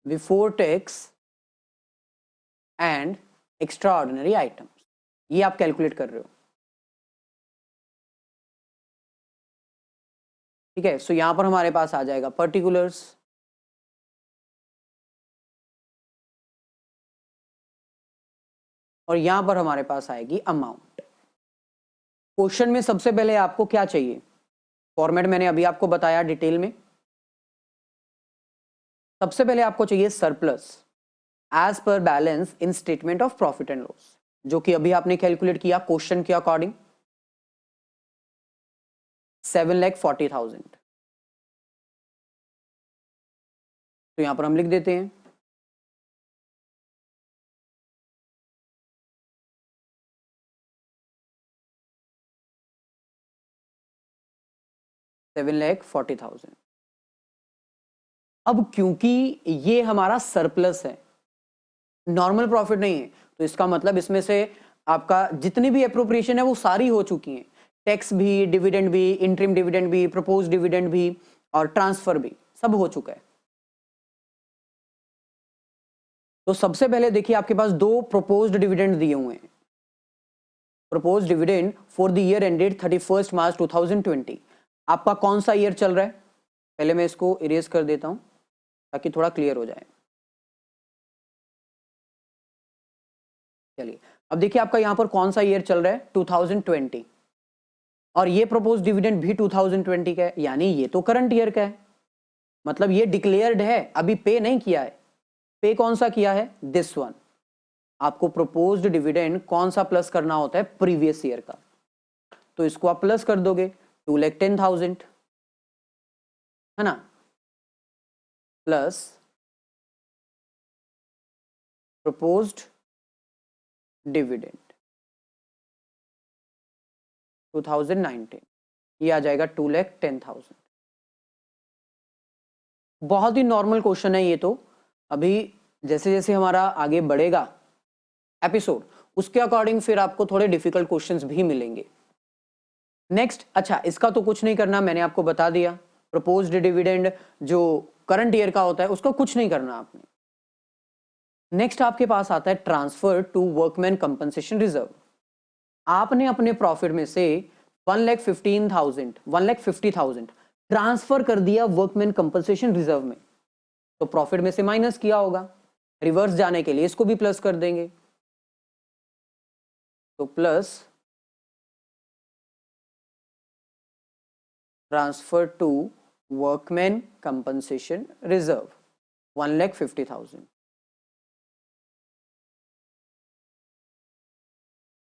before tax and extra ordinary items, ये आप कैलकुलेट कर रहे हो। ठीक है, सो यहां पर हमारे पास आ जाएगा पर्टिकुलर्स, और यहां पर हमारे पास आएगी अमाउंट। क्वेश्चन में सबसे पहले आपको क्या चाहिए, फॉर्मेट मैंने अभी आपको बताया डिटेल में। सबसे पहले आपको चाहिए surplus as per balance in statement of profit and loss, जो कि अभी आपने कैलकुलेट किया क्वेश्चन के अकॉर्डिंग 7,40,000। तो यहां पर हम लिख देते हैं 7,40,000। अब क्योंकि ये हमारा सरप्लस है, नॉर्मल प्रॉफिट नहीं है, तो इसका मतलब इसमें से आपका जितनी भी अप्रोप्रिएशन है वो सारी हो चुकी हैं, टैक्स भी, डिविडेंड भी, इंटरिम डिविडेंड भी, प्रपोज डिविडेंड भी और ट्रांसफर भी, सब हो चुका है। तो सबसे पहले देखिए आपके पास दो प्रोपोज्ड डिविडेंड दिए हुए हैं। Propose dividend for the year ended 31 March 2020। आपका कौन सा ईयर चल रहा है, पहले मैं इसको इरेज कर देता हूं ताकि थोड़ा क्लियर हो जाए। चलिए अब देखिए आपका यहां पर कौन सा ईयर चल रहा है, 2020, और ये प्रपोज डिविडेंड भी 2020 का है, यानी ये तो करंट ईयर का है, मतलब ये डिक्लेयर्ड है, अभी पे नहीं किया है। पे कौन सा किया है, दिस वन। आपको प्रपोज्ड डिविडेंड कौन सा प्लस करना होता है, प्रीवियस ईयर का, तो इसको आप प्लस कर दोगे 2,10,000, है ना, प्लस प्रपोज्ड डिविडेंड 2019, ये आ जाएगा 2,10,000। बहुत ही नॉर्मल क्वेश्चन है ये तो। अभी जैसे जैसे हमारा आगे बढ़ेगा एपिसोड, उसके अकॉर्डिंग फिर आपको थोड़े डिफिकल्ट क्वेश्चंस भी मिलेंगे। नेक्स्ट, अच्छा इसका तो कुछ नहीं करना, मैंने आपको बता दिया। प्रपोज्ड डिविडेंड जो करंट ईयर का होता है उसका कुछ नहीं करना आपने। नेक्स्ट आपके पास आता है transfer to workman compensation reserve. आपने अपने प्रॉफिट में से 1,50,000 ट्रांसफर कर दिया वर्कमैन कंपनसेशन रिजर्व में, तो प्रॉफिट में से माइनस किया होगा, रिवर्स जाने के लिए इसको भी प्लस कर देंगे, तो plus transfer to workman compensation reserve 1,50,000।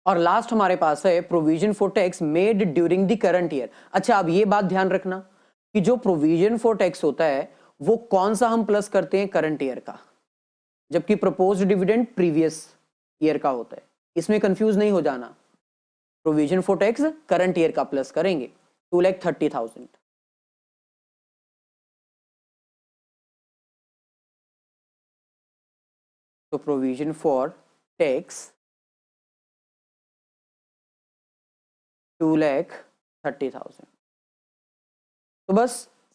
और लास्ट हमारे पास है provision for tax made during the current year. अच्छा अब ये बात ध्यान रखना कि जो प्रोविजन फॉर टैक्स होता है वो कौन सा हम प्लस करते हैं, करंट ईयर का, जबकि प्रपोज्ड डिविडेंड प्रीवियस ईयर का होता है। इसमें कंफ्यूज नहीं हो जाना, provision for tax current year का प्लस करेंगे 2,30,000। तो प्रोविजन फॉर टैक्स 2,30,000। तो बस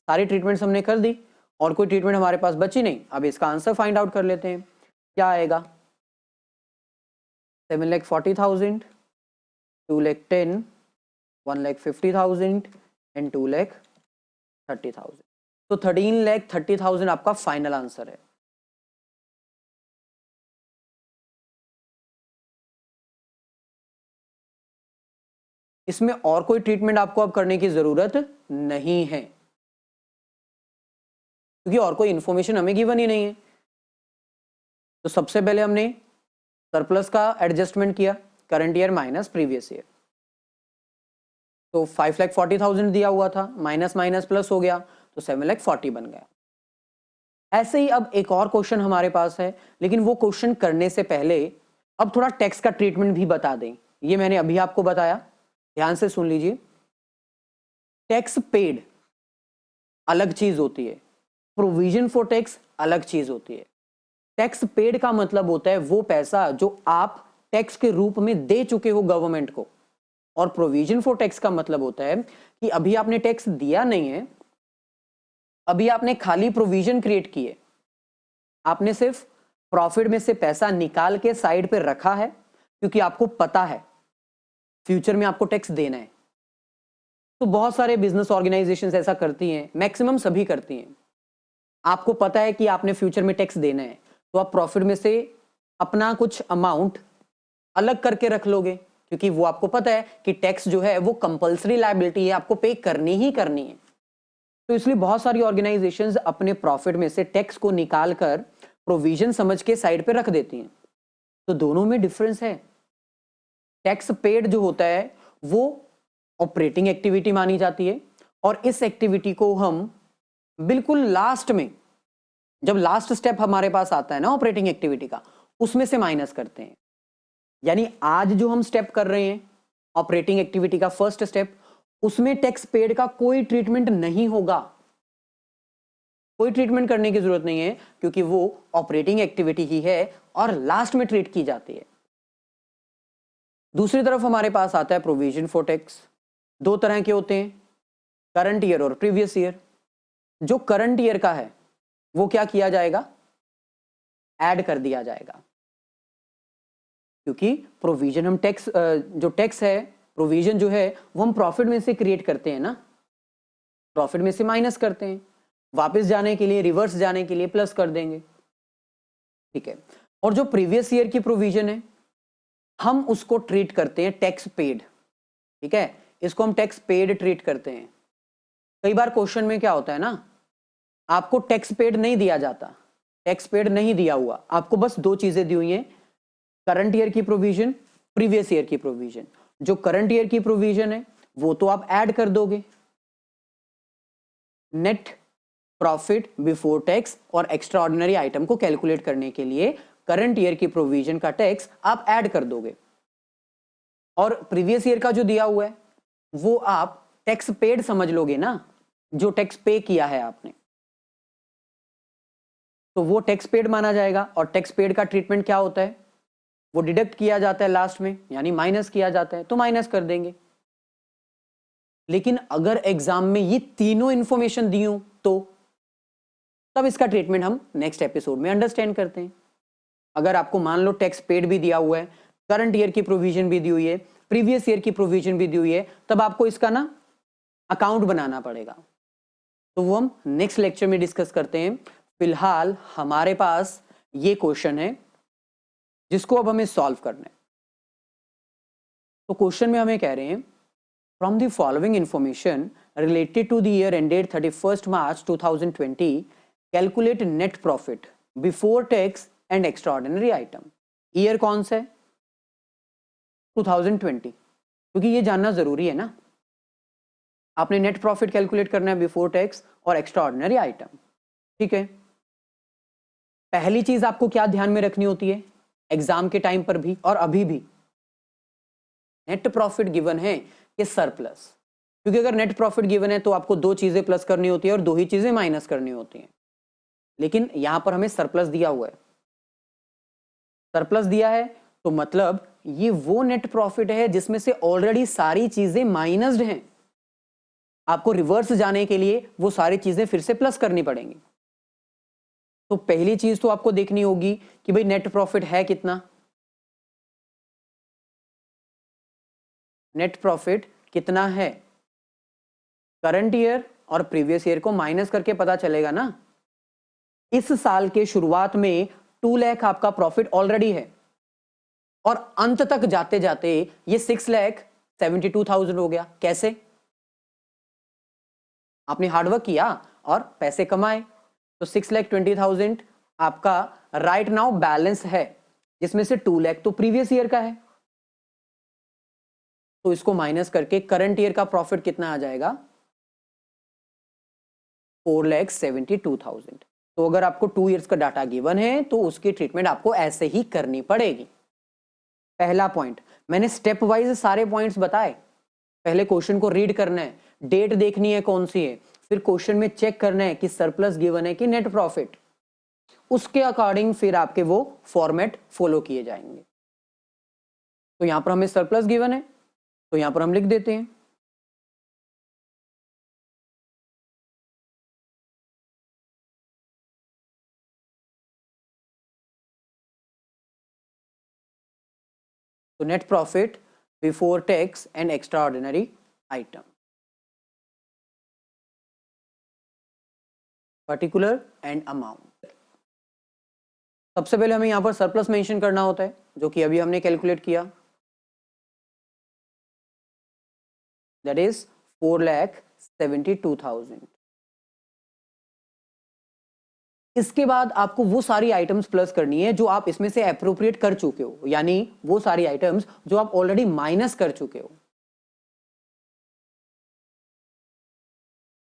सारी ट्रीटमेंट्स हमने कर दी और कोई ट्रीटमेंट हमारे पास बची नहीं। अब इसका आंसर फाइंड आउट कर लेते हैं, क्या आएगा, 7,40,000, 2,10,000, 1,50,000 एंड 2,30,000। तो 13,30,000 आपका फाइनल आंसर है। इसमें और कोई ट्रीटमेंट आपको अब करने की जरूरत नहीं है क्योंकि और कोई इंफॉर्मेशन हमें गिवन ही नहीं है। तो सबसे पहले हमने सरप्लस का एडजस्टमेंट किया, current year minus previous year, तो 5,40,000 दिया हुआ था, माइनस माइनस प्लस हो गया तो 7,40,000 बन गया। ऐसे ही अब एक और क्वेश्चन हमारे पास है, लेकिन वो क्वेश्चन करने से पहले अब थोड़ा टैक्स का ट्रीटमेंट भी बता दें। ये मैंने अभी आपको बताया ध्यान से सुन लीजिए, टैक्स पेड अलग चीज होती है, प्रोविजन फॉर टैक्स अलग चीज होती है। टैक्स पेड का मतलब होता है वो पैसा जो आप टैक्स के रूप में दे चुके हो गवर्नमेंट को, और प्रोविजन फॉर टैक्स का मतलब होता है कि अभी आपने टैक्स दिया नहीं है, अभी आपने खाली प्रोविजन क्रिएट की है, आपने सिर्फ प्रॉफिट में से पैसा निकाल के साइड पे रखा है क्योंकि आपको पता है फ्यूचर में आपको टैक्स देना है। तो बहुत सारे बिजनेस ऑर्गेनाइजेशंस ऐसा करती हैं, मैक्सिमम सभी करती हैं। आपको पता है कि आपने फ्यूचर में टैक्स देना है, तो आप प्रॉफिट में से अपना कुछ अमाउंट अलग करके रख लोगे, क्योंकि वो आपको पता है कि टैक्स जो है वो कंपल्सरी लायबिलिटी है, आपको पे करनी ही करनी है। तो इसलिए बहुत सारी ऑर्गेनाइजेशंस अपने प्रॉफिट में से टैक्स को निकाल कर प्रोविजन समझ के साइड पे रख देती हैं। तो दोनों में डिफरेंस है। टैक्स पेड जो होता है वो ऑपरेटिंग एक्टिविटी मानी जाती है, और इस एक्टिविटी को हम बिल्कुल लास्ट में, जब लास्ट स्टेप हमारे पास आता है ना ऑपरेटिंग एक्टिविटी का, उसमें से माइनस करते हैं। यानी आज जो हम स्टेप कर रहे हैं ऑपरेटिंग एक्टिविटी का फर्स्ट स्टेप, उसमें टैक्स पेड का कोई ट्रीटमेंट नहीं होगा, कोई ट्रीटमेंट करने की जरूरत नहीं है, क्योंकि वो ऑपरेटिंग एक्टिविटी ही है और लास्ट में ट्रीट की जाती है। दूसरी तरफ हमारे पास आता है प्रोविजन फॉर टैक्स। दो तरह के होते हैं, करंट ईयर और प्रीवियस ईयर। जो करंट ईयर का है वो क्या किया जाएगा, ऐड कर दिया जाएगा, क्योंकि प्रोविजन हम टैक्स, जो टैक्स है प्रोविजन जो है वो हम प्रॉफिट में से क्रिएट करते हैं ना, प्रॉफिट में से माइनस करते हैं, वापस जाने के लिए, रिवर्स जाने के लिए प्लस कर देंगे, ठीक है। और जो प्रीवियस ईयर की प्रोविजन है हम उसको ट्रीट करते हैं टैक्स पेड, ठीक है, इसको हम टैक्स पेड ट्रीट करते हैं। कई बार क्वेश्चन में क्या होता है ना, आपको टैक्स पेड नहीं दिया जाता, टैक्स पेड नहीं दिया हुआ, आपको बस दो चीजें दी हुई हैं, करंट ईयर की प्रोविजन, प्रीवियस ईयर की प्रोविजन। जो करंट ईयर की प्रोविजन है वो तो आप ऐड कर दोगे, नेट प्रॉफिट बिफोर टैक्स और एक्स्ट्रा ऑर्डिनरी आइटम को कैलकुलेट करने के लिए करंट ईयर की प्रोविजन का टैक्स आप ऐड कर दोगे, और प्रीवियस ईयर का जो दिया हुआ है वो आप टैक्स पेड समझ लोगे ना, जो टैक्स पे किया है आपने, तो वो टैक्स पेड माना जाएगा। और टैक्स पेड का ट्रीटमेंट क्या होता है, वो डिडक्ट किया जाता है लास्ट में, यानी माइनस किया जाता है, तो माइनस कर देंगे। लेकिन अगर एग्जाम में ये तीनों इंफॉर्मेशन दी हो तो तब इसका ट्रीटमेंट हम नेक्स्ट एपिसोड में अंडरस्टैंड करते हैं। अगर आपको मान लो टैक्स पेड भी दिया हुआ है, करंट ईयर की प्रोविजन भी दी हुई है, प्रीवियस ईयर की प्रोविजन भी दी हुई है, तब आपको इसका ना अकाउंट बनाना पड़ेगा, तो वो हम नेक्स्ट लेक्चर में डिस्कस करते हैं। फिलहाल हमारे पास ये क्वेश्चन है जिसको अब हमें सॉल्व करना है। तो क्वेश्चन में हमें कह रहे हैं, from the following information related to the year ended 31 March 2020 calculate net profit before tax and extraordinary item. Year कौन सा है, 2020, क्योंकि ये जानना जरूरी है ना। आपने नेट प्रॉफिट कैलकुलेट करना है बिफोर टैक्स और एक्स्ट्रा ऑर्डिनरी आइटम, ठीक है। पहली चीज आपको क्या ध्यान में रखनी होती है एग्जाम के टाइम पर भी और अभी भी, नेट प्रॉफिट गिवन है कि सरप्लस, क्योंकि अगर नेट प्रॉफिट गिवन है तो आपको दो चीजें प्लस करनी होती है और दो ही चीजें माइनस करनी होती हैं, लेकिन यहां पर हमें सरप्लस दिया हुआ है। सरप्लस दिया है तो मतलब ये वो नेट प्रॉफिट है जिसमें से ऑलरेडी सारी चीजें माइनस्ड हैं, आपको रिवर्स जाने के लिए वो सारी चीजें फिर से प्लस करनी पड़ेंगी। तो पहली चीज तो आपको देखनी होगी कि भाई नेट प्रॉफिट है कितना, नेट प्रॉफिट कितना है, करंट ईयर और प्रीवियस ईयर को माइनस करके पता चलेगा ना। इस साल के शुरुआत में 2 लाख आपका प्रॉफिट ऑलरेडी है, और अंत तक जाते जाते ये 6,72,000 हो गया। कैसे, आपने हार्डवर्क किया और पैसे कमाए, तो 6,20,000 आपका राइट नाउ बैलेंस है, जिसमें से 2 लाख तो प्रीवियस ईयर का है, तो इसको माइनस करके करंट ईयर का प्रॉफिट कितना आ जाएगा, 4,72,000। तो अगर आपको 2 इयर्स का डाटा गिवन है तो उसकी ट्रीटमेंट आपको ऐसे ही करनी पड़ेगी। पहला पॉइंट, मैंने स्टेप वाइज सारे पॉइंट्स बताए, पहले क्वेश्चन को रीड करना है, डेट देखनी है कौन सी है, फिर क्वेश्चन में चेक करना है कि सरप्लस गिवन है कि नेट प्रॉफिट, उसके अकॉर्डिंग फिर आपके वो फॉर्मेट फॉलो किए जाएंगे। तो यहां पर हमें सरप्लस गिवन है तो यहां पर हम लिख देते हैं तो net profit before tax and extraordinary item, particular and amount. सबसे पहले हमें यहां पर सरप्लस मेंशन करना होता है जो कि अभी हमने कैलकुलेट किया, दैट इज 4,72,000। इसके बाद आपको वो सारी आइटम्स प्लस करनी है जो आप इसमें से अप्रोप्रिएट कर चुके हो, यानी वो सारी आइटम्स जो आप ऑलरेडी माइनस कर चुके हो।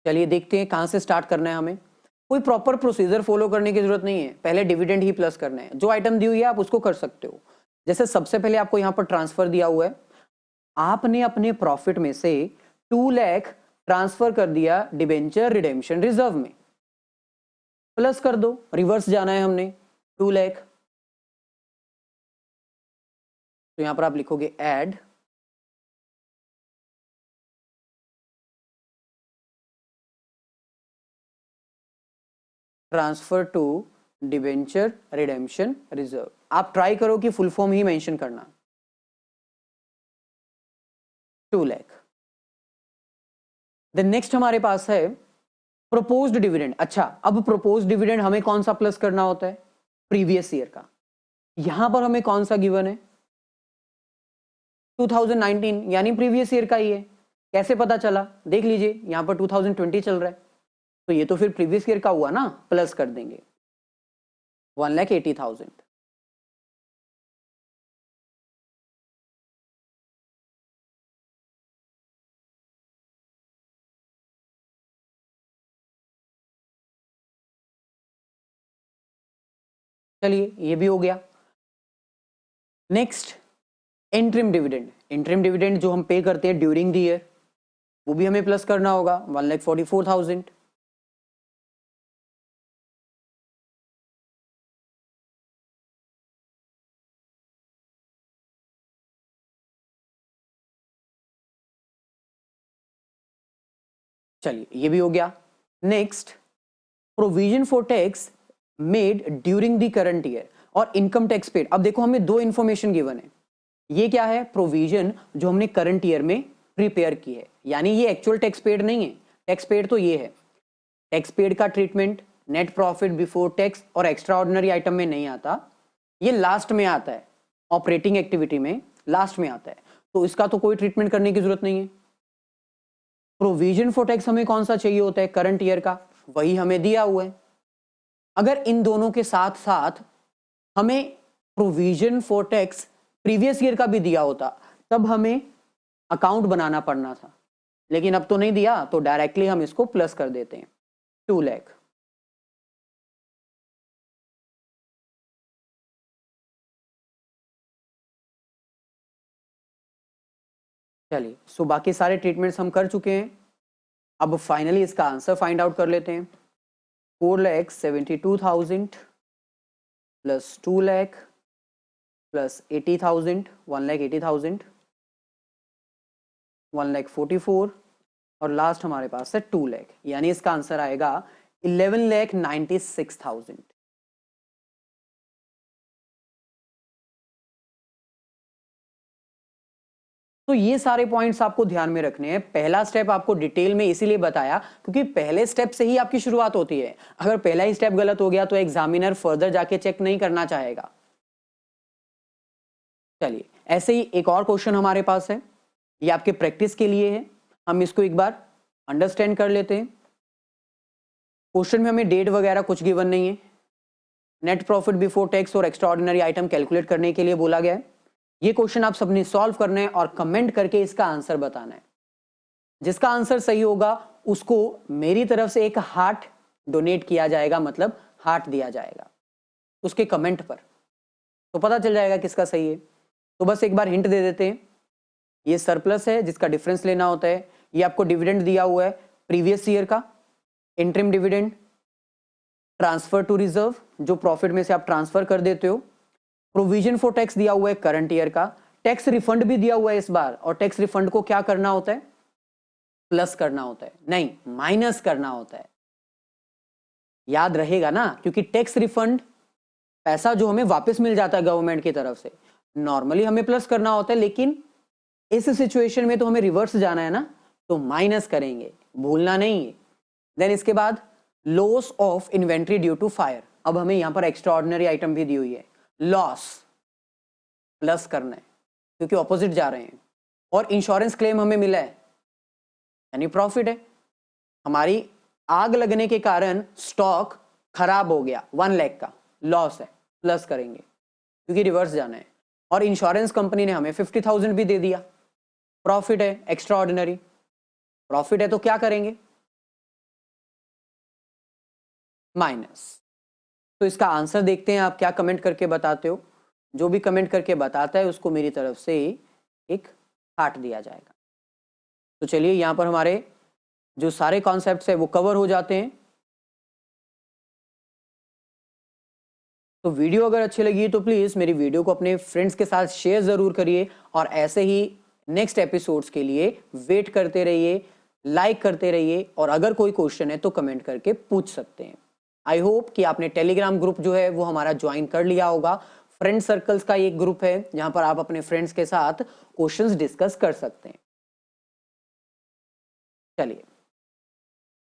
चलिए देखते हैं कहां से स्टार्ट करना है हमें। कोई प्रॉपर प्रोसीजर फॉलो करने की जरूरत नहीं है, पहले डिविडेंड ही प्लस करना है। जो आइटम दी हुई है आप उसको कर सकते हो। जैसे सबसे पहले आपको यहां पर ट्रांसफर दिया हुआ है, आपने अपने प्रॉफिट में से 2 लाख ट्रांसफर कर दिया डिबेंचर रिडेम्पशन रिजर्व में, प्लस कर दो, रिवर्स जाना है हमने 2 लाख। तो यहां पर आप लिखोगे add transfer to debenture redemption reserve. आप ट्राई करो कि फुल फॉर्म ही मेंशन करना, 2 लाख। देन नेक्स्ट हमारे पास है प्रोपोज्ड डिविडेंड। अच्छा, अब प्रोपोज्ड डिविडेंड हमें कौन सा प्लस करना होता है? प्रीवियस ईयर का। यहां पर हमें कौन सा गिवन है? 2019, यानी प्रीवियस ईयर का ही है। कैसे पता चला? देख लीजिए, यहां पर 2020 चल रहा है तो ये तो फिर प्रीवियस ईयर का हुआ ना, प्लस कर देंगे 1,80,000। चलिए ये भी हो गया। Next interim dividend. Interim dividend जो हम पे करते हैं ड्यूरिंग द ईयर, वो भी हमें प्लस करना होगा 1,44,000। चलिए ये भी हो गया। Next provision for tax made during the current year और इनकम टैक्स पेड। अब देखो हमें दो इंफॉर्मेशन गिवन है। ये क्या है? प्रोविजन जो हमने करंट ईयर में प्रिपेयर की है, यानी ये एक्चुअल टैक्स पेड नहीं है। टैक्स पेड तो ये है। टैक्स पेड का treatment net profit before tax और एक्स्ट्रा ऑर्डिनरी आइटम में नहीं आता, ये लास्ट में आता है, ऑपरेटिंग एक्टिविटी में लास्ट में आता है, तो इसका तो कोई ट्रीटमेंट करने की जरूरत नहीं है। प्रोविजन फॉर टैक्स हमें कौन सा चाहिए होता है? करंट ईयर का, वही हमें दिया हुआ है। अगर इन दोनों के साथ साथ हमें provision for tax previous year का भी दिया होता तब हमें अकाउंट बनाना पड़ना था, लेकिन अब तो नहीं दिया तो डायरेक्टली हम इसको प्लस कर देते हैं 2 लाख। चलिए सो बाकी सारे ट्रीटमेंट्स हम कर चुके हैं। अब फाइनली इसका आंसर फाइंड आउट कर लेते हैं। 4,72,000 प्लस 2 लाख प्लस 80,000, 1,80,000, 1,44,000 और लास्ट हमारे पास है 2 लाख, यानी इसका आंसर आएगा 11,96,000। तो ये सारे पॉइंट्स आपको ध्यान में रखने हैं। पहला स्टेप आपको डिटेल में इसीलिए बताया क्योंकि पहले स्टेप से ही आपकी शुरुआत होती है। अगर पहला ही स्टेप गलत हो गया तो एग्जामिनर फर्दर जाके चेक नहीं करना चाहेगा। चलिए ऐसे ही एक और क्वेश्चन हमारे पास है, ये आपके प्रैक्टिस के लिए है, हम इसको एक बार अंडरस्टैंड कर लेते हैं। क्वेश्चन में हमें डेट वगैरह कुछ गिवन नहीं है। नेट प्रॉफिट बिफोर टैक्स और एक्स्ट्रा ऑर्डिनरी आइटम कैलकुलेट करने के लिए बोला गया है। ये क्वेश्चन आप सबने सॉल्व करना है और कमेंट करके इसका आंसर बताना है। जिसका आंसर सही होगा उसको मेरी तरफ से एक हार्ट डोनेट किया जाएगा, मतलब हार्ट दिया जाएगा उसके कमेंट पर, तो पता चल जाएगा किसका सही है। तो बस एक बार हिंट दे देते हैं। ये सरप्लस है जिसका डिफरेंस लेना होता है। ये आपको डिविडेंड दिया हुआ है प्रीवियस ईयर का, interim dividend, transfer to reserve जो प्रॉफिट में से आप ट्रांसफर कर देते हो, प्रोविजन फॉर टैक्स दिया हुआ है करंट ईयर का, टैक्स रिफंड भी दिया हुआ है इस बार, और टैक्स रिफंड को क्या करना होता है, प्लस करना होता है, नहीं माइनस करना होता है। याद रहेगा ना, क्योंकि टैक्स रिफंड पैसा जो हमें वापस मिल जाता है गवर्नमेंट की तरफ से, नॉर्मली हमें प्लस करना होता है, लेकिन इस सिचुएशन में तो हमें रिवर्स जाना है ना, तो माइनस करेंगे, भूलना नहीं है। देन इसके बाद loss of inventory due to fire. अब हमें यहां पर एक्स्ट्रा ऑर्डिनरी आइटम भी दी हुई है, लॉस प्लस करना है क्योंकि ऑपोजिट जा रहे हैं, और इंश्योरेंस क्लेम हमें मिला है यानी प्रॉफिट है। हमारी आग लगने के कारण स्टॉक खराब हो गया 1 लाख का, लॉस है, प्लस करेंगे क्योंकि रिवर्स जाना है, और इंश्योरेंस कंपनी ने हमें 50,000 भी दे दिया, प्रॉफिट है, एक्स्ट्रा ऑर्डिनरी प्रॉफिट है, तो क्या करेंगे, माइनस। तो इसका आंसर देखते हैं आप क्या कमेंट करके बताते हो। जो भी कमेंट करके बताता है उसको मेरी तरफ से एक हार्ट दिया जाएगा। तो चलिए यहां पर हमारे जो सारे कॉन्सेप्ट्स है वो कवर हो जाते हैं। तो वीडियो अगर अच्छी लगी तो प्लीज मेरी वीडियो को अपने फ्रेंड्स के साथ शेयर जरूर करिए, और ऐसे ही नेक्स्ट एपिसोड्स के लिए वेट करते रहिए, लाइक करते रहिए, और अगर कोई क्वेश्चन है तो कमेंट करके पूछ सकते हैं। आई होप कि आपने टेलीग्राम ग्रुप जो है वो हमारा ज्वाइन कर लिया होगा। फ्रेंड सर्कल्स का एक ग्रुप है जहां पर आप अपने फ्रेंड्स के साथ क्वेश्चंस डिस्कस कर सकते हैं। चलिए।